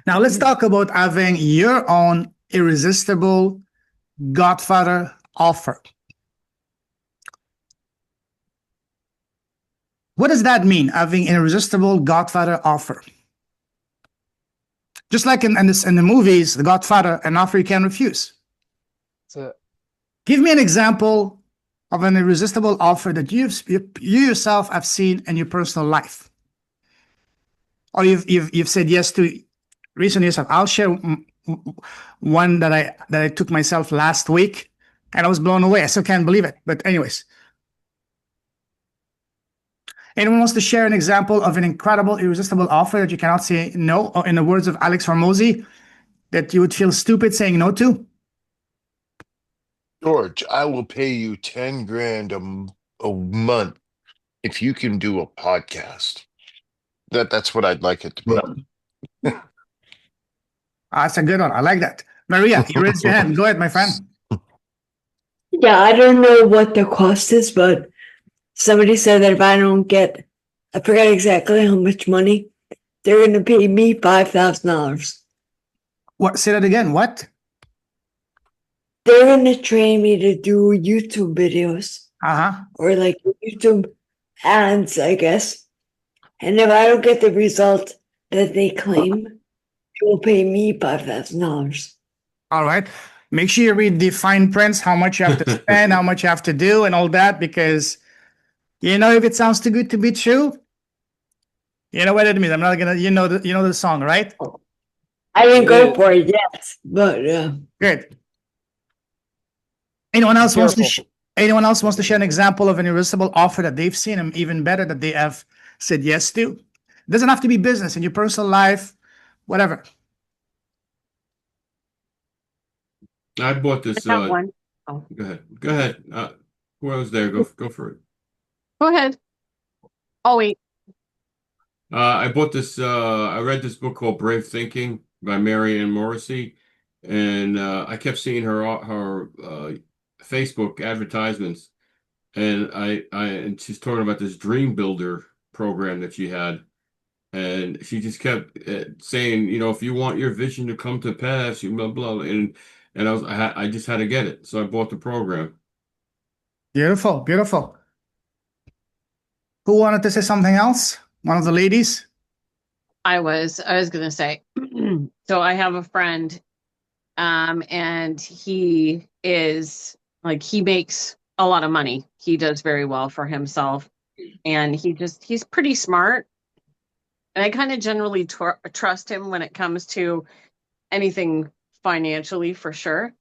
Now let's talk about having your own irresistible Godfather offer. What does that mean, having an irresistible Godfather offer? Just like in the movies, The Godfather, an offer you can't refuse. That's it. Give me an example of an irresistible offer that you yourself have seen in your personal life, or you've said yes to recently yourself. I'll share one that I took myself last week, and I was blown away. I still can't believe it. But anyways, anyone wants to share an example of an incredible, irresistible offer that you cannot say no, or in the words of Alex Hormozy, that you would feel stupid saying no to? George, I will pay you 10 grand a month if you can do a podcast. That's what I'd like it to be. That's a good one. I like that. Maria, you raised your hand. Go ahead, my friend. Yeah, I don't know what the cost is, but somebody said that if I don't get, I forget exactly how much money, they're going to pay me $5,000. What? Say that again. What? They're going to train me to do YouTube videos Uh-huh. or like YouTube ads, I guess. And if I don't get the result that they claim, they will pay me $5,000. All right. Make sure you read the fine prints, how much you have to spend, how much you have to do, and all that, because if it sounds too good to be true, you know what it means. I'm not gonna, the song, right? I didn't go for it yet, but Good. Anyone else wants to? Careful. Anyone else wants to share an example of an irresistible offer that they've seen, and even better, that they have said yes to? It doesn't have to be business, in your personal life, whatever. I bought this. I got one. Oh. Go ahead. Go ahead. Who else there? Go for it. Go ahead. Oh, wait. I bought this. I read this book called Brave Thinking by Marianne Morrissey, and I kept seeing her Facebook advertisements, and and she's talking about this Dream Builder program that she had, and she just kept saying, if you want your vision to come to pass, you blah blah, and I just had to get it, so I bought the program. Beautiful, beautiful. Who wanted to say something else? One of the ladies? I was going to say, so I have a friend, and he is like, he makes a lot of money. He does very well for himself, and he's pretty smart. And I kind of generally trust him when it comes to anything financially, for sure.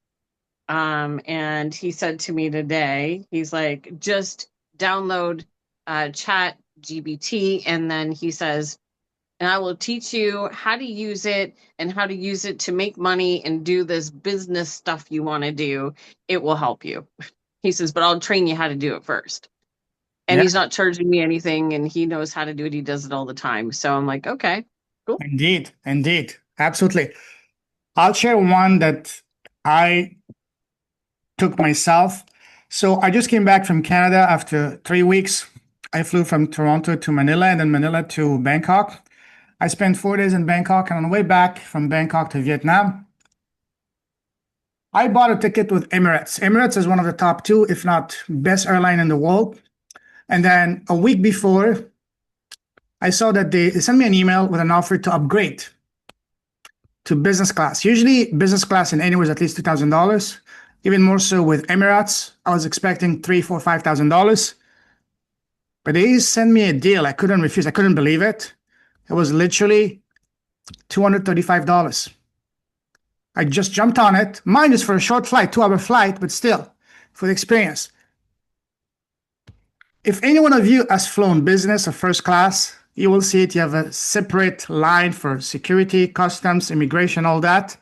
And he said to me today, he's like, just download Chat GBT, and then he says, and I will teach you how to use it and how to use it to make money and do this business stuff you want to do. It will help you. He says, but I'll train you how to do it first. And he's not charging me anything, and he knows how to do it. He does it all the time. So I'm like, okay, cool. Indeed, indeed. Absolutely. I'll share one that I took myself. So I just came back from Canada after 3 weeks. I flew from Toronto to Manila, and then Manila to Bangkok. I spent 4 days in Bangkok, and on the way back from Bangkok to Vietnam, I bought a ticket with Emirates. Emirates is one of the top 2, if not best airline in the world. And then a week before, I saw that they sent me an email with an offer to upgrade to business class. Usually business class in anywhere is at least $2,000. Even more so with Emirates, I was expecting $3,000, $4,000, $5,000. But they sent me a deal I couldn't refuse. I couldn't believe it. It was literally $235. I just jumped on it. Mine is for a short flight, 2-hour flight, but still, for the experience. If any one of you has flown business or first class, you will see it. You have a separate line for security, customs, immigration, all that.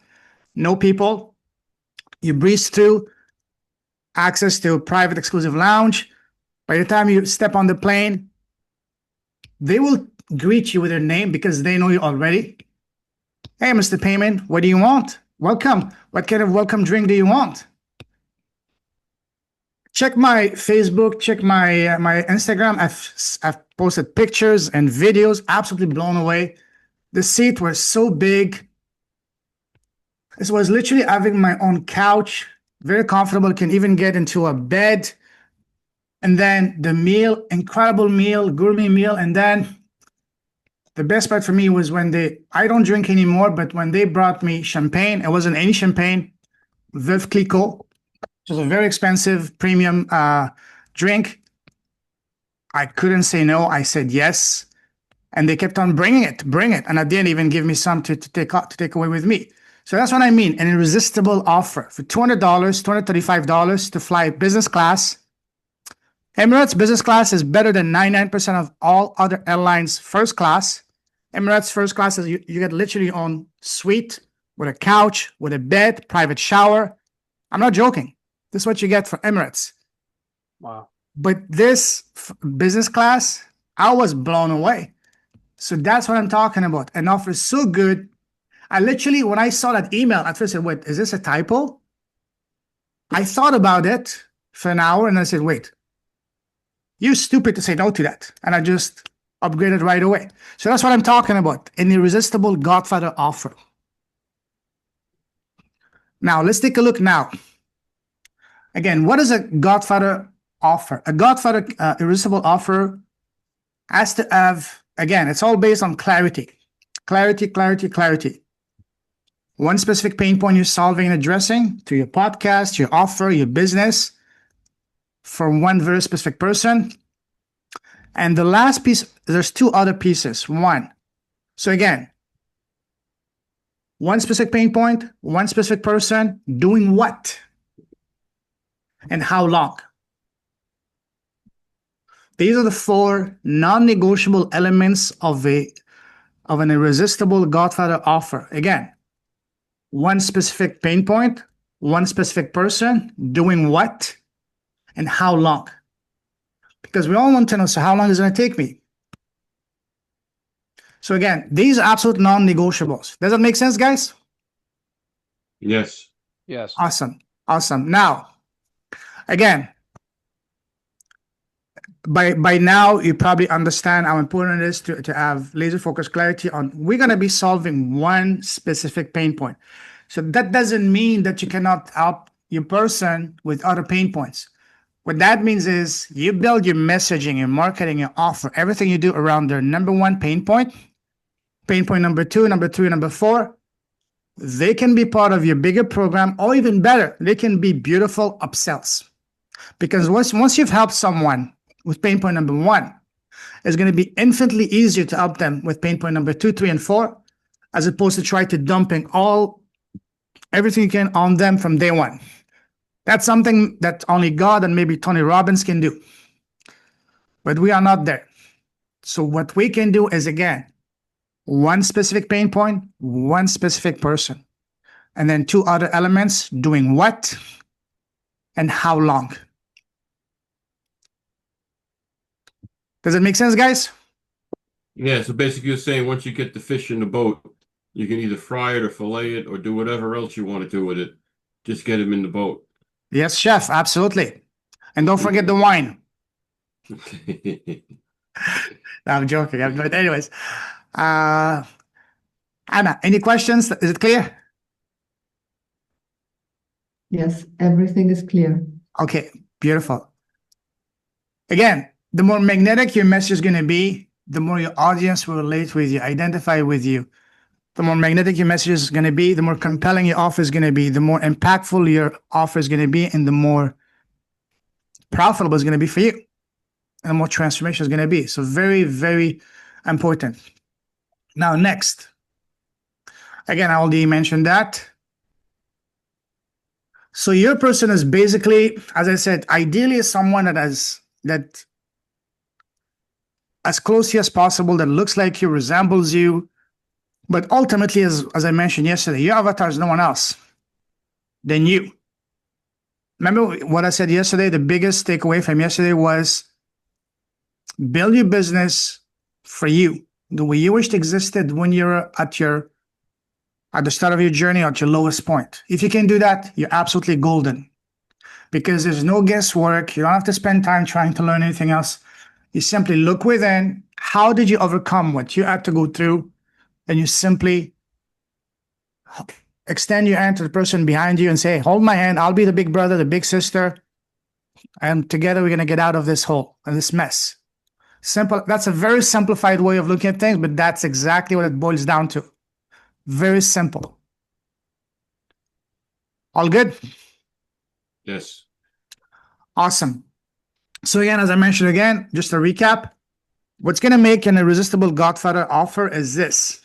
No people. You breeze through, access to private exclusive lounge. By the time you step on the plane, they will greet you with their name because they know you already. Hey, Mr. Payment, what do you want? Welcome. What kind of welcome drink do you want? Check my Facebook, check my my Instagram. I've posted pictures and videos, absolutely blown away. The seat was so big. This was literally having my own couch, very comfortable, can even get into a bed. And then the meal, incredible meal, gourmet meal. And then the best part for me was when I don't drink anymore, but when they brought me champagne, it wasn't any champagne, Veuve Clicquot, which was a very expensive premium drink. I couldn't say no. I said yes. And they kept on bring it. And at the end, even give me some to take away with me. So that's what I mean, an irresistible offer for $200, $235 to fly business class. Emirates business class is better than 99% of all other airlines first class. Emirates first class is you get literally your own suite with a couch, with a bed, private shower. I'm not joking. This is what you get for Emirates. Wow. But this business class, I was blown away. So that's what I'm talking about. An offer is so good. I literally, when I saw that email, at first I said, wait, is this a typo? I thought about it for an hour and I said, wait, you're stupid to say no to that. And I just upgraded right away. So that's what I'm talking about. An irresistible Godfather offer. Now, let's take a look now. Again, what is a Godfather offer? A Godfather irresistible offer has to have, again, it's all based on clarity. Clarity. One specific pain point you're solving and addressing to your podcast, your offer, your business for one very specific person. And the last piece, there's two other pieces. One, so again, one specific pain point, one specific person, doing what and how long. These are the four non-negotiable elements of an irresistible Godfather offer. Again, one specific pain point, one specific person, doing what, and how long. Because we all want to know, so how long is it going to take me? So again, these are absolute non-negotiables. Does that make sense, guys? Yes. Yes. Awesome. Now, again, by now, you probably understand how important it is to have laser focused clarity on, we're going to be solving one specific pain point. So that doesn't mean that you cannot help your person with other pain points. What that means is you build your messaging, your marketing, your offer, everything you do around their number one pain point number two, number three, number four. They can be part of your bigger program, or even better, they can be beautiful upsells. Because once you've helped someone with pain point number one, it's going to be infinitely easier to help them with pain point number 2, 3, and 4, as opposed to try to dumping everything you can on them from day one. That's something that only God and maybe Tony Robbins can do. But we are not there. So what we can do is, again, one specific pain point, one specific person, and then two other elements, doing what and how long. Does it make sense, guys? Yeah, so basically you're saying once you get the fish in the boat, you can either fry it or fillet it or do whatever else you want to do with it. Just get them in the boat. Yes, chef, absolutely. And don't forget the wine. No, I'm joking. But anyways, Anna, any questions? Is it clear? Yes, everything is clear. Okay, beautiful. Again, the more magnetic your message is going to be, the more your audience will relate with you, identify with you. The more magnetic your message is going to be, the more compelling your offer is going to be, the more impactful your offer is going to be, and the more profitable it's going to be for you, and the more transformation is going to be. So very, very important. Now, next, Again, I already mentioned that. So your person is basically, as I said, ideally someone that as close as possible, that looks like you, resembles you. But ultimately, as I mentioned yesterday, your avatar is no one else than you. Remember what I said yesterday? The biggest takeaway from yesterday was build your business for you, the way you wish it existed when you're at the start of your journey, at your lowest point. If you can do that, you're absolutely golden, because there's no guesswork. You don't have to spend time trying to learn anything else. You simply look within. How did you overcome what you had to go through? And you simply extend your hand to the person behind you and say, hold my hand. I'll be the big brother, the big sister. And together we're going to get out of this hole and this mess. Simple. That's a very simplified way of looking at things, but that's exactly what it boils down to. Very simple. All good? Yes. Awesome. So again, as I mentioned again, just a recap, what's going to make an irresistible Godfather offer is this.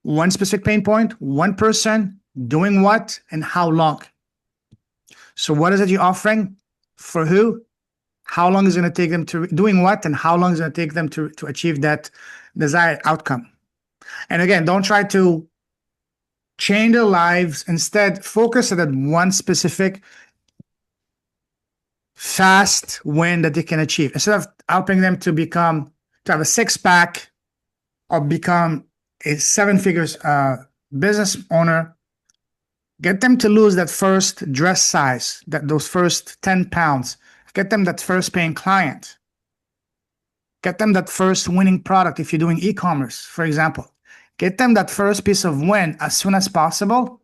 One specific pain point, one person, doing what, and how long. So what is it you're offering? For who? How long is it going to take them to doing what, and how long is it going to take them to achieve that desired outcome? And again, don't try to change their lives. Instead, focus on that one specific fast win that they can achieve. Instead of helping them to have a six-pack or become a seven-figures business owner, get them to lose that first dress size, those first 10 pounds. Get them that first paying client. Get them that first winning product if you're doing e-commerce, for example. Get them that first piece of win as soon as possible.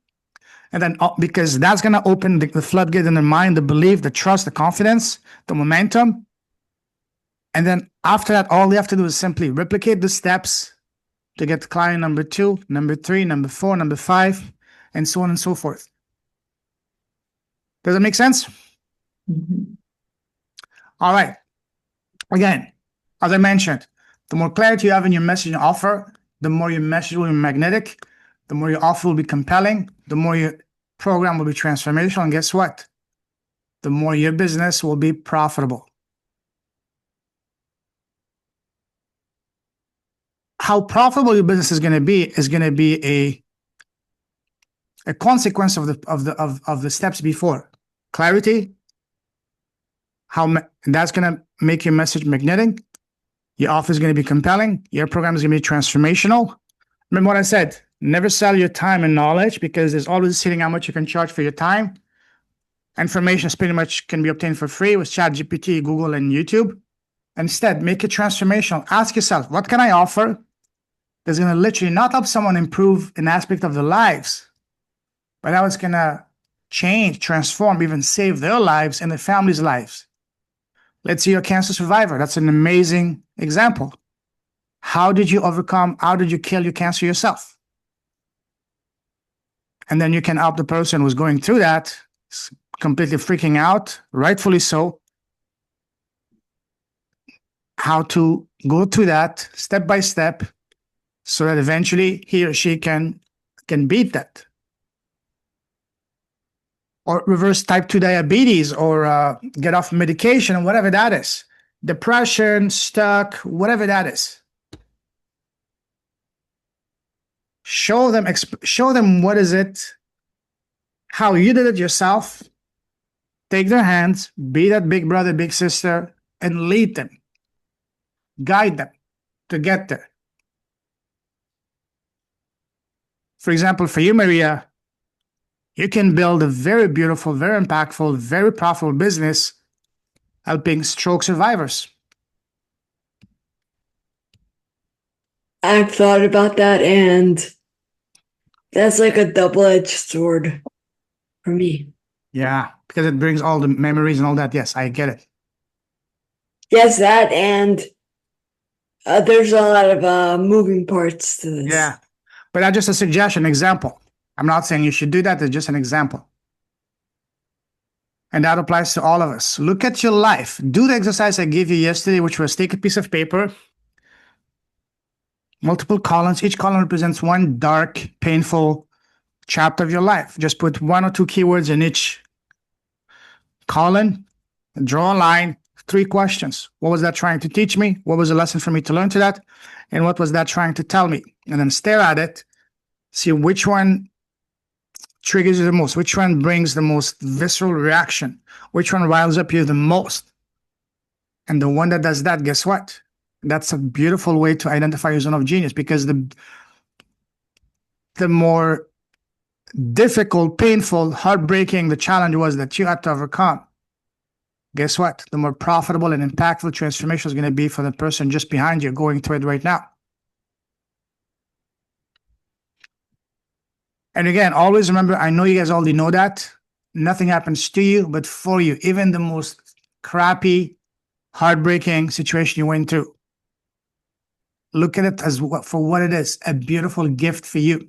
And then, because that's going to open the floodgate in their mind, the belief, the trust, the confidence, the momentum. And then after that, all they have to do is simply replicate the steps to get client number 2, number 3, number 4, number 5, and so on and so forth. Does it make sense? Mhm. All right. Again, as I mentioned, the more clarity you have in your message and offer, the more your message will be magnetic, the more your offer will be compelling, the more your program will be transformational. And guess what? The more your business will be profitable. How profitable your business is going to be a consequence of the steps before. Clarity, that's going to make your message magnetic. Your offer is going to be compelling. Your program is going to be transformational. Remember what I said, never sell your time and knowledge, because there's always sitting how much you can charge for your time. Information is pretty much can be obtained for free with ChatGPT, Google, and YouTube. Instead, make it transformational. Ask yourself, what can I offer that's going to literally not help someone improve an aspect of their lives, but how it's going to change, transform, even save their lives and their families' lives. Let's say you're a cancer survivor. That's an amazing example. How did you overcome? How did you kill your cancer yourself? And then you can help the person who's going through that, completely freaking out, rightfully so, how to go through that step by step so that eventually he or she can beat that. Or reverse type 2 diabetes, or get off medication, whatever that is. Depression, stuck, whatever that is. Show them what is it, how you did it yourself. Take their hands, be that big brother, big sister, and lead them. Guide them to get there. For example, for you, Maria, you can build a very beautiful, very impactful, very profitable business helping stroke survivors. I've thought about that, and that's like a double-edged sword for me. Yeah, because it brings all the memories and all that. Yes, I get it. Yes, that, and there's a lot of moving parts to this. Yeah, but that's just a suggestion, example. I'm not saying you should do that. It's just an example. And that applies to all of us. Look at your life. Do the exercise I gave you yesterday, which was take a piece of paper, multiple columns. Each column represents one dark, painful chapter of your life. Just put 1 or 2 keywords in each column, draw a line, 3 questions. What was that trying to teach me? What was the lesson for me to learn to that? And what was that trying to tell me? And then stare at it, see which one triggers you the most, which one brings the most visceral reaction, which one riles up you the most. And the one that does that, guess what? That's a beautiful way to identify your zone of genius, because the more difficult, painful, heartbreaking the challenge was that you had to overcome, guess what? The more profitable and impactful transformation is going to be for the person just behind you going through it right now. And again, always remember, I know you guys already know that. Nothing happens to you, but for you. Even the most crappy, heartbreaking situation you went through, look at it as for what it is, a beautiful gift for you.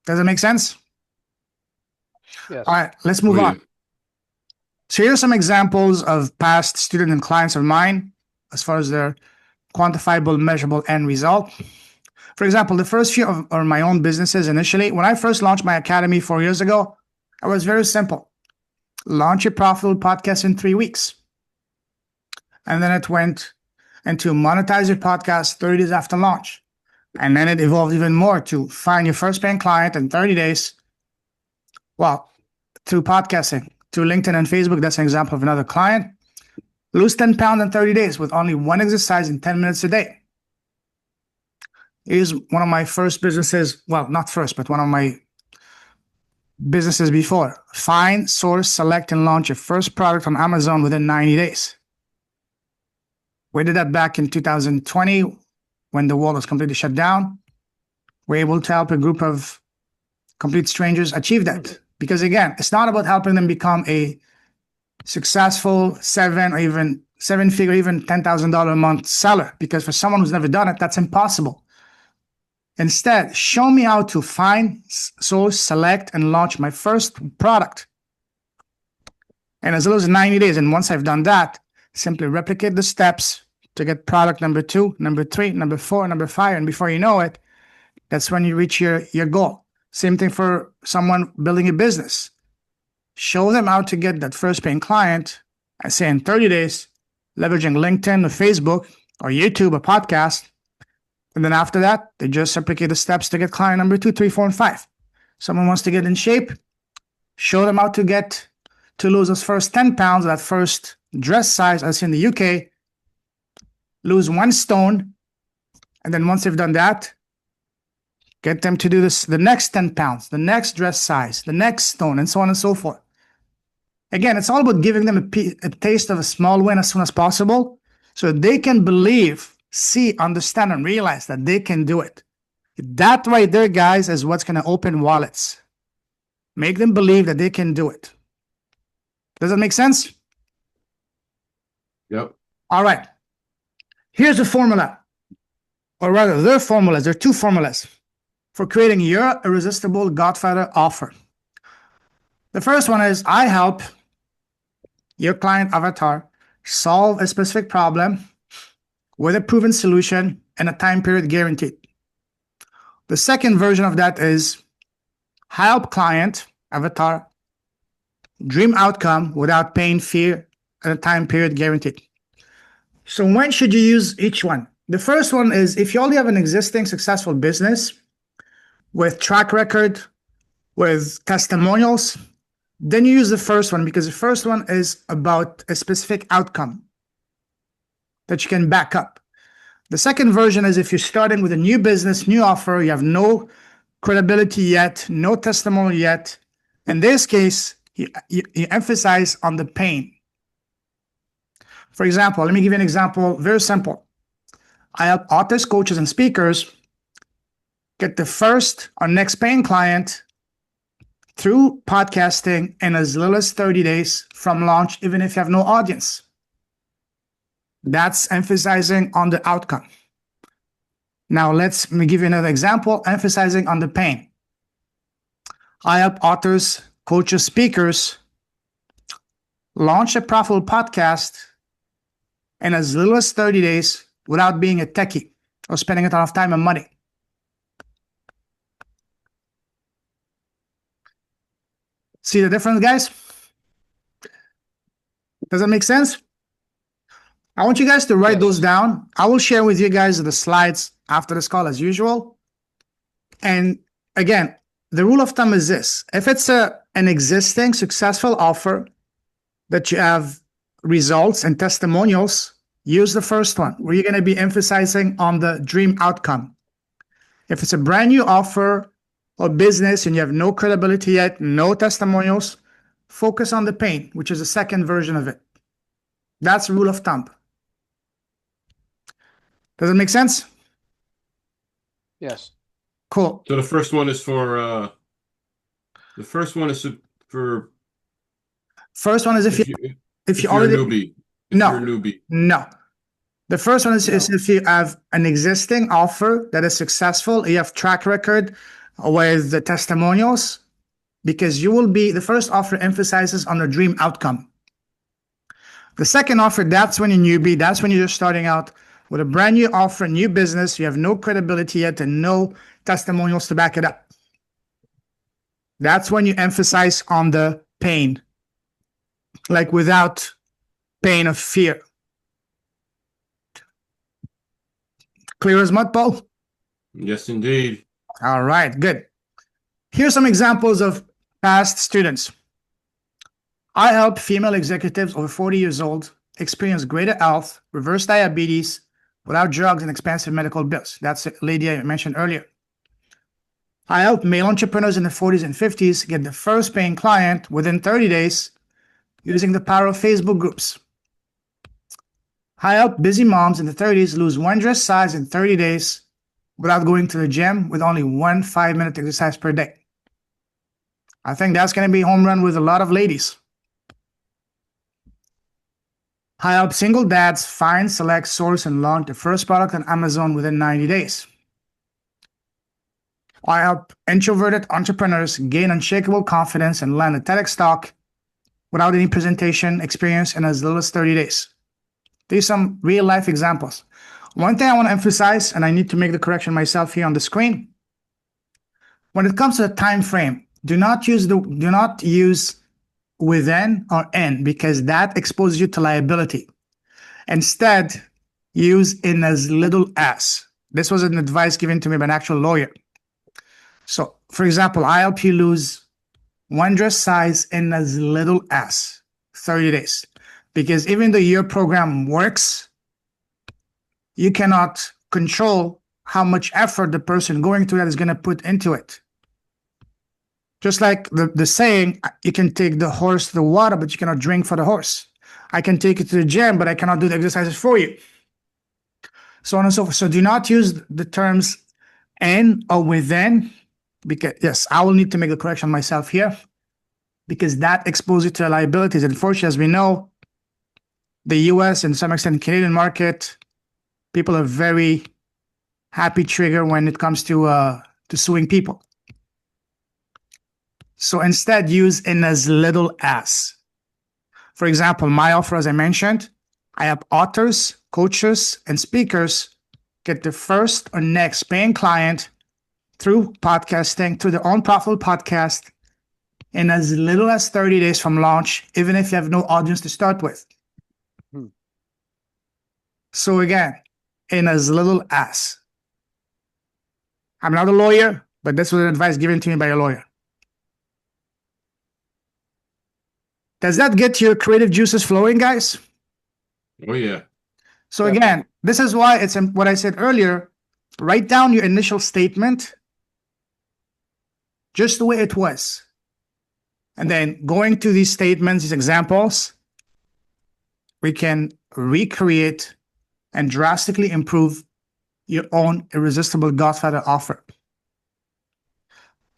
Does that make sense? Yes. All right, let's move on. So here are some examples of past student and clients of mine as far as their quantifiable, measurable end result. For example, the first few of my own businesses initially, when I first launched my academy 4 years ago, it was very simple. Launch a profitable podcast in 3 weeks. And then it went into monetize your podcast 30 days after launch. And then it evolved even more to find your first paying client in 30 days. Well, through podcasting, through LinkedIn and Facebook, that's an example of another client. Lose 10 pounds in 30 days with only one exercise in 10 minutes a day. Here's one of my first businesses. Well, not first, but one of my businesses before. Find, source, select, and launch your first product on Amazon within 90 days. We did that back in 2020 when the world was completely shut down. We're able to help a group of complete strangers achieve that. Because again, it's not about helping them become a successful seven-figure, even $10,000 a month seller. Because for someone who's never done it, that's impossible. Instead, show me how to find, source, select, and launch my first product. And as little as 90 days. And once I've done that, simply replicate the steps to get product number 2, number 3, number 4, number 5. And before you know it, that's when you reach your goal. Same thing for someone building a business. Show them how to get that first paying client, I say in 30 days, leveraging LinkedIn or Facebook or YouTube or podcast. And then after that, they just replicate the steps to get client number 2, 3, 4, and 5. Someone wants to get in shape, show them how to lose those first 10 pounds, that first dress size, as in the UK, lose 1 stone. And then once they've done that, get them to do this, the next 10 pounds, the next dress size, the next stone, and so on and so forth. Again, it's all about giving them a taste of a small win as soon as possible so they can believe, see, understand, and realize that they can do it. That right there, guys, is what's going to open wallets. Make them believe that they can do it. Does that make sense? Yep. All right. Here's the formula. Or rather, there are 2 formulas for creating your irresistible Godfather offer. The first one is I help your client avatar solve a specific problem with a proven solution and a time period guaranteed. The second version of that is help client avatar dream outcome without pain, fear, and a time period guaranteed. So when should you use each one? The first one is if you already have an existing successful business with track record, with testimonials, then you use the first one because the first one is about a specific outcome that you can back up. The second version is if you're starting with a new business, new offer, you have no credibility yet, no testimonial yet. In this case, you emphasize on the pain. For example, let me give you an example, very simple. I help authors, coaches, and speakers get the first or next paying client through podcasting in as little as 30 days from launch, even if you have no audience. That's emphasizing on the outcome. Now, let me give you another example, emphasizing on the pain. I help authors, coaches, speakers launch a profitable podcast in as little as 30 days without being a techie or spending a ton of time and money. See the difference, guys? Does that make sense? I want you guys to write those down. I will share with you guys the slides after this call as usual. And again, the rule of thumb is this. If it's an existing successful offer that you have results and testimonials, use the first one where you're going to be emphasizing on the dream outcome. If it's a brand new offer or business and you have no credibility yet, no testimonials, focus on the pain, which is the second version of it. That's rule of thumb. Does it make sense? Yes. Cool. So the first one is for First one is if you're already a newbie. No. You're a newbie. No. The first one is if you have an existing offer that is successful, you have track record with the testimonials, because you will be, the first offer emphasizes on the dream outcome. The second offer, that's when you're newbie, that's when you're just starting out with a brand new offer, new business, you have no credibility yet and no testimonials to back it up. That's when you emphasize on the pain, like without pain of fear. Clear as mud, Paul? Yes, indeed. All right, good. Here's some examples of past students. I help female executives over 40 years old experience greater health, reverse diabetes without drugs and expensive medical bills. That's the lady I mentioned earlier. I help male entrepreneurs in the 40s and 50s get the first paying client within 30 days using the power of Facebook groups. I help busy moms in the 30s lose one dress size in 30 days without going to the gym with only 1 5-minute exercise per day. I think that's going to be a home run with a lot of ladies. I help single dads find, select, source, and launch the first product on Amazon within 90 days. I help introverted entrepreneurs gain unshakable confidence and land a TEDx talk without any presentation experience in as little as 30 days. These are some real life examples. One thing I want to emphasize, and I need to make the correction myself here on the screen. When it comes to the time frame, do not use within or in, because that exposes you to liability. Instead, use in as little as. This was an advice given to me by an actual lawyer. So, for example, I help you lose one dress size in as little as 30 days. Because even though your program works, you cannot control how much effort the person going through that is going to put into it. Just like the saying, you can take the horse to the water, but you cannot drink for the horse. I can take you to the gym, but I cannot do the exercises for you. So on and so forth. So do not use the terms in or within, because yes, I will need to make the correction myself here, because that exposes you to liabilities. Unfortunately, as we know, the US and to some extent Canadian market, people are very happy trigger when it comes to suing people. So instead, use in as little as. For example, my offer, as I mentioned, I have authors, coaches, and speakers get the first or next paying client through podcasting, through their own profitable podcast, in as little as 30 days from launch, even if you have no audience to start with. So again, in as little as. I'm not a lawyer, but this was advice given to me by a lawyer. Does that get your creative juices flowing, guys? Oh, yeah. So again, this is why it's what I said earlier. Write down your initial statement just the way it was. And then going to these statements, these examples, we can recreate and drastically improve your own irresistible Godfather offer.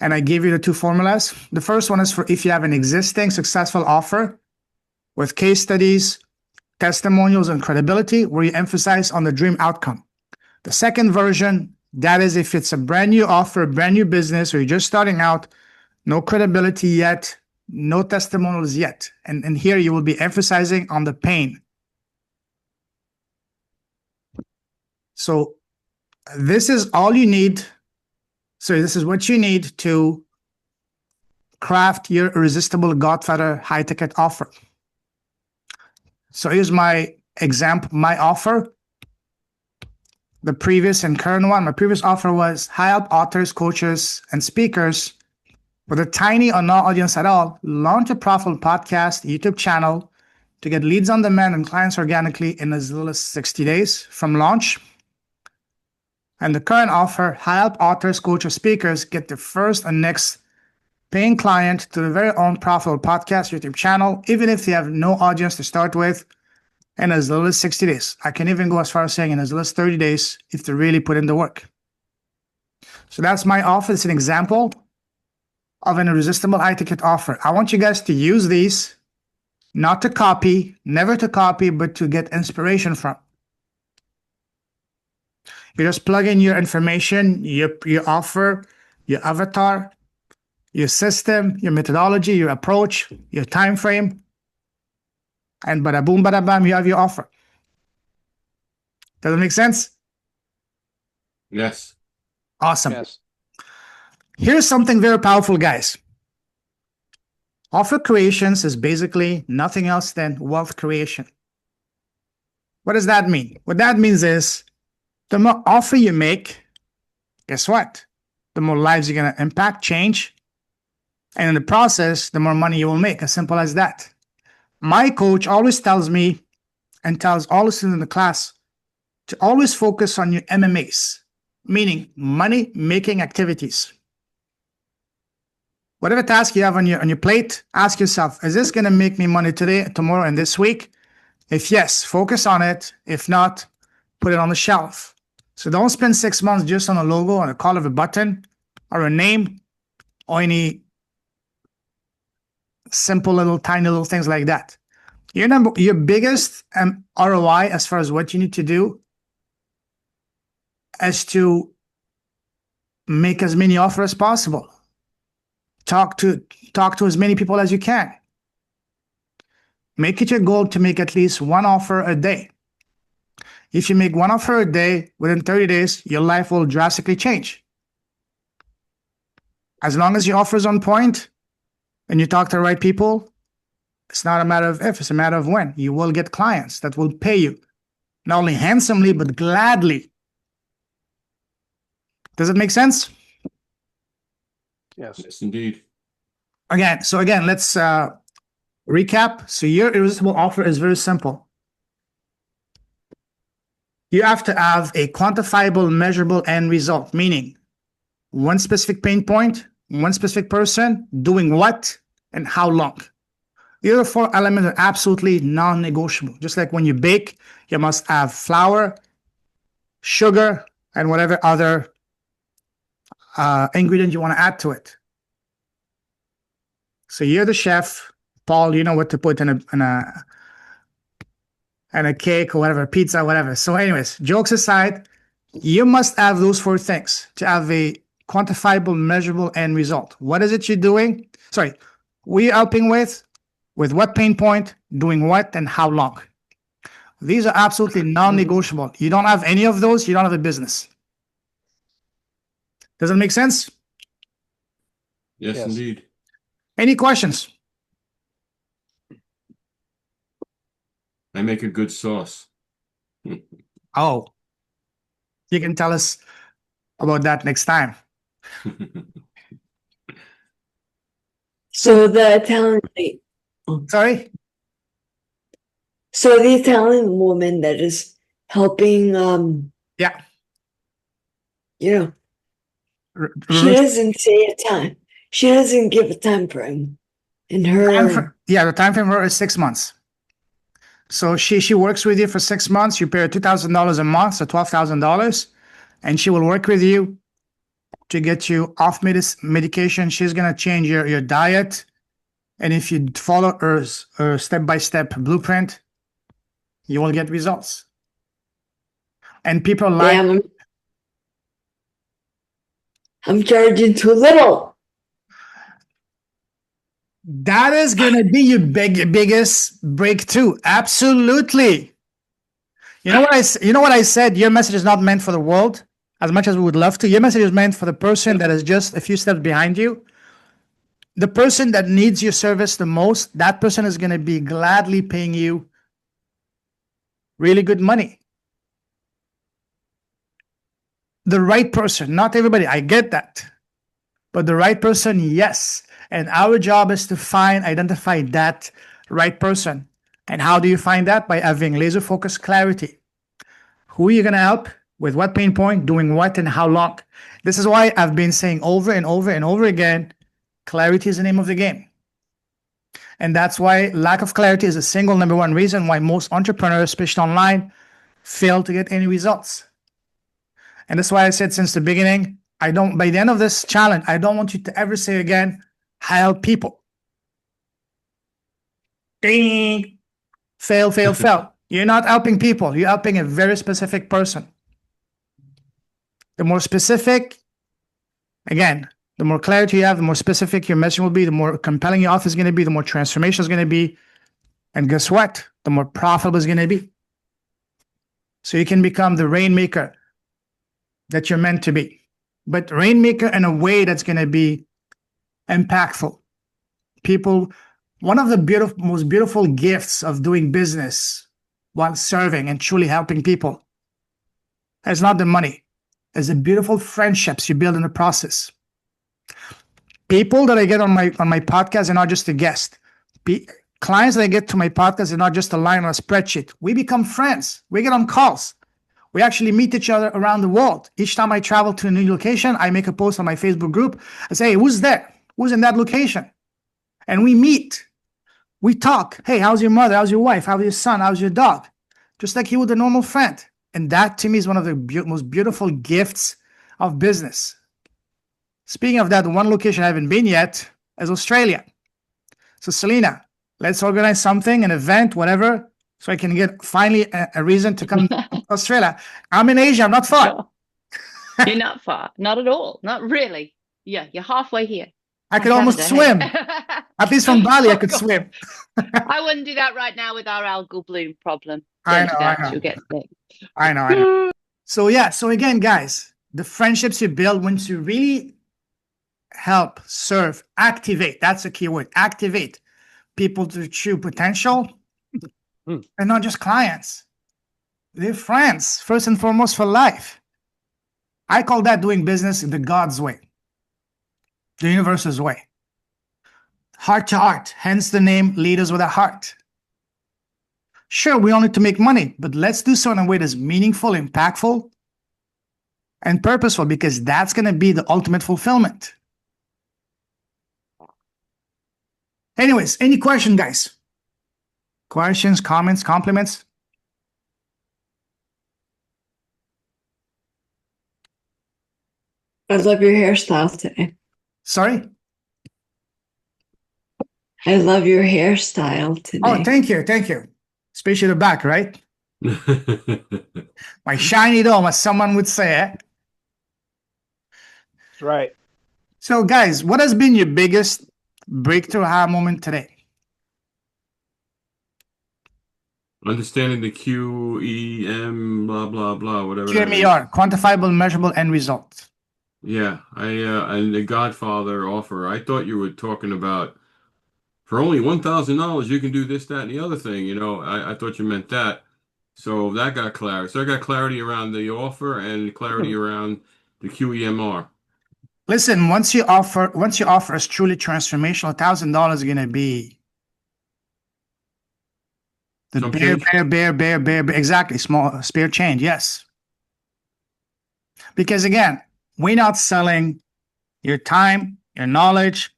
And I gave you the two formulas. The first one is for if you have an existing successful offer with case studies, testimonials, and credibility, where you emphasize on the dream outcome. The second version, that is if it's a brand new offer, brand new business, or you're just starting out, no credibility yet, no testimonials yet. And here you will be emphasizing on the pain. So this is all you need. So this is what you need to craft your irresistible Godfather high ticket offer. So here's my example, my offer. The previous and current one, my previous offer was high up authors, coaches, and speakers with a tiny or no audience at all, launch a profitable podcast, YouTube channel to get leads on demand and clients organically in as little as 60 days from launch. And the current offer, high up authors, coaches, speakers get the first and next paying client to their very own profitable podcast, YouTube channel, even if they have no audience to start with, in as little as 60 days. I can even go as far as saying in as little as 30 days if they really put in the work. So that's my offer. It's an example of an irresistible high ticket offer. I want you guys to use these, not to copy, never to copy, but to get inspiration from. You just plug in your information, your offer, your avatar, your system, your methodology, your approach, your time frame, and bada boom, bada bam, you have your offer. Does it make sense? Yes. Awesome. Yes. Here's something very powerful, guys. Offer creations is basically nothing else than wealth creation. What does that mean? What that means is the more offer you make, guess what? The more lives you're going to impact, change. And in the process, the more money you will make. As simple as that. My coach always tells me and tells all the students in the class to always focus on your MMAs, meaning money-making activities. Whatever task you have on your plate, ask yourself, is this going to make me money today, tomorrow, and this week? If yes, focus on it. If not, put it on the shelf. So don't spend 6 months just on a logo, on a call of a button, or a name, or any simple little tiny little things like that. Your biggest ROI as far as what you need to do is to make as many offers as possible. Talk to as many people as you can. Make it your goal to make at least one offer a day. If you make one offer a day within 30 days, your life will drastically change. As long as your offer is on point and you talk to the right people, it's not a matter of if, it's a matter of when. You will get clients that will pay you, not only handsomely, but gladly. Does it make sense? Yes. Yes, indeed. Again, let's recap. So your irresistible offer is very simple. You have to have a quantifiable, measurable end result, meaning one specific pain point, one specific person, doing what, and how long. The other 4 elements are absolutely non-negotiable. Just like when you bake, you must have flour, sugar, and whatever other ingredient you want to add to it. So you're the chef, Paul. You know what to put in a cake or whatever, pizza, whatever. So, anyways, jokes aside, you must have those 4 things to have a quantifiable, measurable end result. What is it you're doing? Sorry, we're helping with what pain point, doing what, and how long. These are absolutely non-negotiable. You don't have any of those, you don't have a business. Does that make sense? Yes, indeed. Any questions? I make a good sauce. Oh, you can tell us about that next time. So the Italian lady, Sorry? so the Italian woman that is helping, Yeah. you know, she doesn't say a time. She doesn't give a time frame in her. The time frame for her is 6 months. So she works with you for 6 months. You pay her $2,000 a month, so $12,000, and she will work with you to get you off medication. She's gonna change your diet, and if you follow her step-by-step blueprint, you will get results. And people like. Damn, I'm charging too little. That is going to be your biggest breakthrough. Absolutely. You know what I said? Your message is not meant for the world as much as we would love to. Your message is meant for the person that is just a few steps behind you. The person that needs your service the most, that person is going to be gladly paying you really good money. The right person, not everybody, I get that. But the right person, yes. And our job is to identify that right person. And how do you find that? By having laser focused clarity. Who are you going to help? With what pain point? Doing what and how long? This is why I've been saying over and over and over again, clarity is the name of the game. And that's why lack of clarity is the single number one reason why most entrepreneurs, especially online, fail to get any results. And that's why I said since the beginning, by the end of this challenge, I don't want you to ever say again, help people. Ding. Fail. You're not helping people. You're helping a very specific person. The more specific, again, the more clarity you have, the more specific your message will be, the more compelling your offer is going to be, the more transformation is going to be. And guess what? The more profitable it's going to be. So you can become the rainmaker that you're meant to be. But rainmaker in a way that's going to be impactful. People, one of the most beautiful gifts of doing business while serving and truly helping people is not the money. It's the beautiful friendships you build in the process. People that I get on my podcast are not just a guest. Clients that I get to my podcast are not just a line on a spreadsheet. We become friends. We get on calls. We actually meet each other around the world. Each time I travel to a new location, I make a post on my Facebook group. I say, hey, who's there? Who's in that location? And we meet. We talk. Hey, how's your mother? How's your wife? How's your son? How's your dog? Just like you would a normal friend. And that, to me, is one of the most beautiful gifts of business. Speaking of that, one location I haven't been yet is Australia. So, Selena, let's organize something, an event, whatever, so I can get finally a reason to come to Australia. I'm in Asia. I'm not far. Sure. You're not far. Not at all. Not really. Yeah, you're halfway here. I could almost swim. At least from Bali, I could swim. I wouldn't do that right now with our algal bloom problem. I know. You'll get sick. I know. So again, guys, the friendships you build once you really help, serve, activate. That's a key word. Activate people to true potential. And not just clients. They're friends, first and foremost, for life. I call that doing business the God's way. The universe's way. Heart to heart, hence the name Leaders with a Heart. Sure, we all need to make money, but let's do so in a way that's meaningful, impactful, and purposeful, because that's going to be the ultimate fulfillment. Anyways, any question, guys? Questions, comments, compliments? I love your hairstyle today. Sorry? I love your hairstyle today. Oh, thank you. Especially the back, right? My shiny dome, as someone would say. That's right. So, guys, what has been your biggest breakthrough aha moment today? Understanding the QEM, blah, blah, blah, whatever. QMER, quantifiable, measurable, end result. Yeah, and the Godfather offer. I thought you were talking about for only $1,000 you can do this, that, and the other thing. I thought you meant that. So that got clarity. So I got clarity around the offer and clarity around the QEMR. Listen, once you offer is truly transformational, $1,000 is gonna be the bare, exactly, small spare change, yes. Because again, we're not selling your time, your knowledge.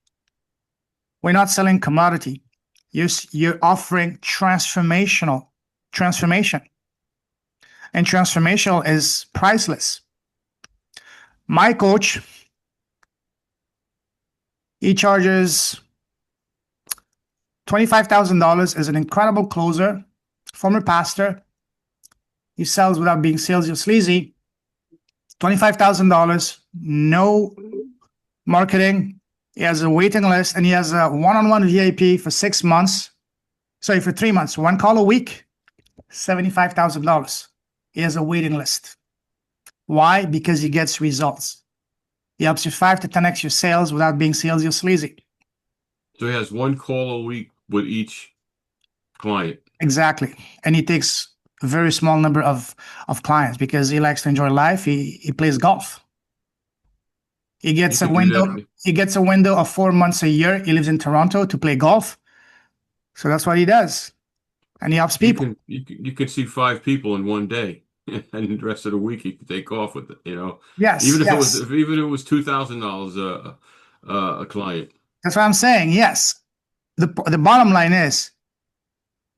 We're not selling commodity. You're offering transformation. And transformational is priceless. My coach, he charges $25,000, is an incredible closer, former pastor. He sells without being salesy or sleazy. $25,000, no marketing. He has a waiting list, and he has a one-on-one VIP for 6 months. Sorry, for 3 months. One call a week, $75,000. he has a waiting list. Why? Because he gets results. He helps you 5 to 10x your sales without being salesy or sleazy. So he has one call a week with each client. Exactly. And he takes a very small number of clients because he likes to enjoy life. He plays golf. He gets You a could do window. that. He gets a window of 4 months a year. He lives in Toronto to play golf. So that's what he does. And he helps people. You can see 5 people in one day, and the rest of the week you can take off with it. Yes, Even if yes. it was $2,000 a client. That's what I'm saying. Yes. The bottom line is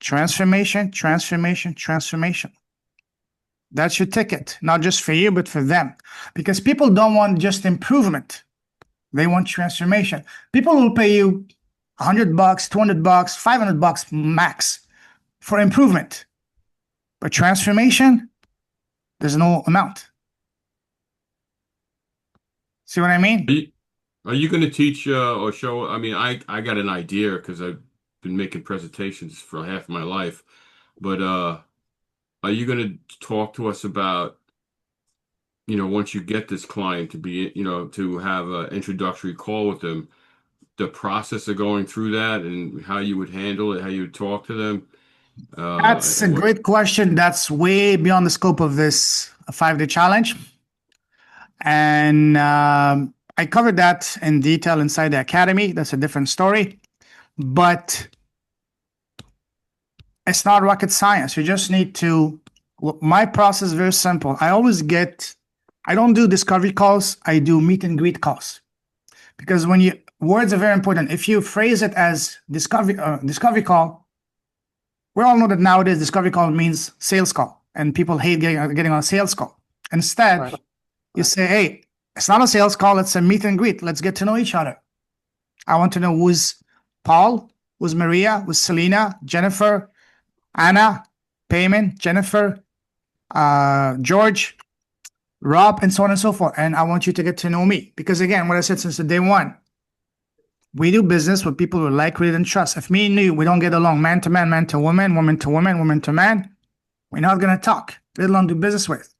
transformation, transformation, transformation. That's your ticket, not just for you, but for them. Because people don't want just improvement. They want transformation. People will pay you $100, $200, $500 max for improvement. But transformation, there's no amount. See what I mean? Are you going to teach or show? I mean, I got an idea because I've been making presentations for half my life. But are you going to talk to us about, once you get this client to be, to have an introductory call with them, the process of going through that and how you would handle it, how you would talk to them? That's a And what? great question. That's way beyond the scope of this 5-day challenge. And I covered that in detail inside the academy. That's a different story. But it's not rocket science. You just need to. My process is very simple. I don't do discovery calls. I do meet and greet calls. Because words are very important. If you phrase it as discovery call, we all know that nowadays discovery call means sales call, and people hate getting on a sales call. Instead, you say, hey, it's not a sales call, it's a meet and greet. Let's get to know each other. I want to know who's Paul, who's Maria, who's Selena, Jennifer, Anna, Payman, Jennifer, George, Rob, and so on and so forth. And I want you to get to know me. Because again, what I said since the day one, we do business with people who like, read, and trust. If me and you, we don't get along man to man, man to woman, woman to woman, woman to man, we're not going to talk, let alone do business with.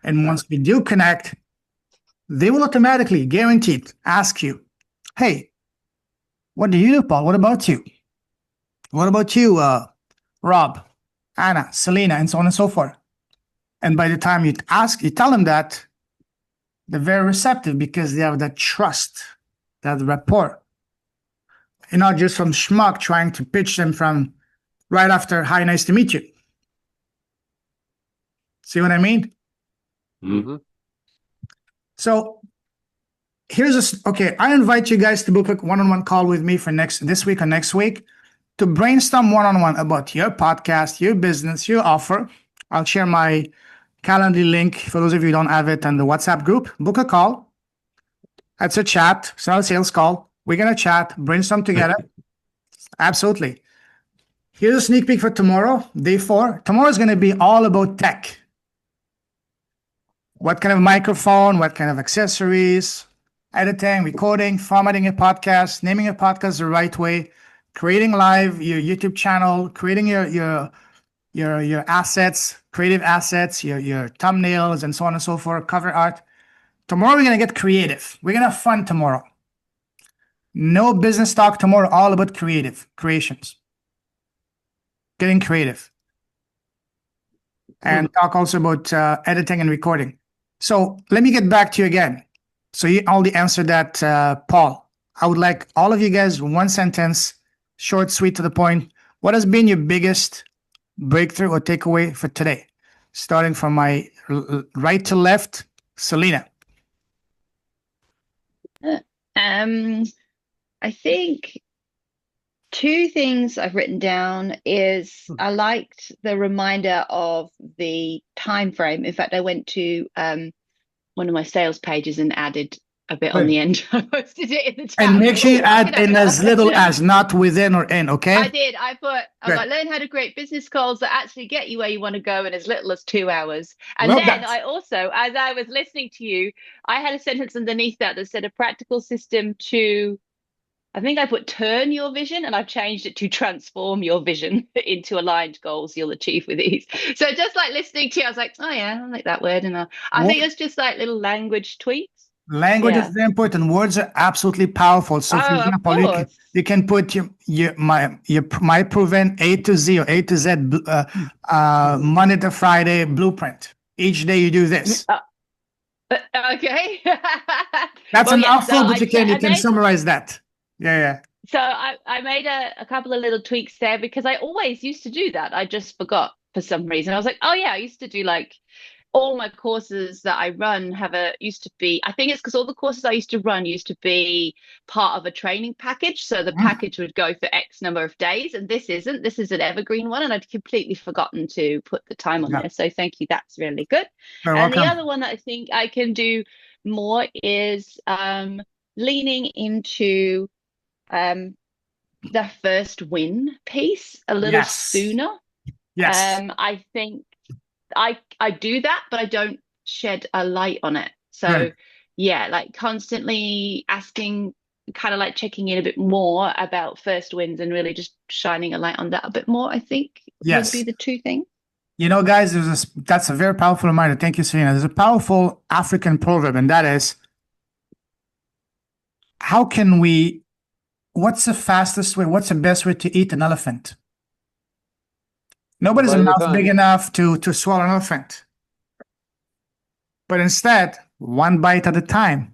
And once we do connect, they will automatically, guaranteed, ask you, hey, what do you do, Paul? What about you? What about you, Rob, Anna, Selena, and so on and so forth? And by the time you tell them that, they're very receptive because they have that trust, that rapport. You're not just some schmuck trying to pitch them from right after, hi, nice to meet you. See what I mean? Mm-hmm. So I invite you guys to book a one-on-one call with me for this week or next week to brainstorm one-on-one about your podcast, your business, your offer. I'll share my Calendly link for those of you who don't have it on the WhatsApp group. Book a call. It's a chat. It's not a sales call. We're going to chat, brainstorm together. Absolutely. Here's a sneak peek for tomorrow, day 4. Tomorrow is going to be all about tech. What kind of microphone, what kind of accessories, editing, recording, formatting a podcast, naming a podcast the right way, creating live your YouTube channel, creating your assets, creative assets, your thumbnails, and so on and so forth, cover art. Tomorrow we're going to get creative. We're going to have fun tomorrow. No business talk tomorrow, all about creations. Getting creative. And talk also about editing and recording. So let me get back to you again. So you already answered that, Paul. I would like all of you guys, one sentence, short, sweet, to the point. What has been your biggest breakthrough or takeaway for today? Starting from my right to left, Selena. I think 2 things I've written down is I liked the reminder of the time frame. In fact, I went to one of my sales pages and added a bit on the end. I posted it in the chat. And make sure you add in as little as not within or in, okay? I did. I was like, learn how to create business calls that actually get you where you want to go in as little as 2 hours. And then I also, as I was listening to you, I had a sentence underneath that said a practical system to I think I put turn your vision, and I've changed it to transform your vision into aligned goals you'll achieve with ease. So just like listening to you, I was like, oh yeah, I like that word. And I think it's just like little language tweaks. Language is Yeah. very important. Words are absolutely powerful. So, for Oh, of example, course. you can put my proven A to Z or A to Z Monday to Friday blueprint. Each day you do this. Okay. That's Well, a yeah. So mouthful, but you can made summarize that. Yeah. so I made a couple of little tweaks there because I always used to do that. I just forgot for some reason. I was like, oh yeah, I used to do like all my courses that I run used to be, I think it's because all the courses I used to run used to be part of a training package. So the package would go for X number of days, and this is an evergreen one, and I'd completely forgotten to put the time on there. So thank you. That's really good. You're And the welcome. other one that I think I can do more is leaning into the first win piece a little sooner. Yes. I think I do that, but I don't shed a light on it. So Good. yeah, like constantly asking, kind of like checking in a bit more about first wins and really just shining a light on that a bit more, I think would be the two things. You know, guys, that's a very powerful reminder. Thank you, Serena. There's a powerful African proverb, and that is, what's the fastest way, what's the best way to eat an elephant? Nobody's mouth big enough to swallow an elephant. But instead, one bite at a time.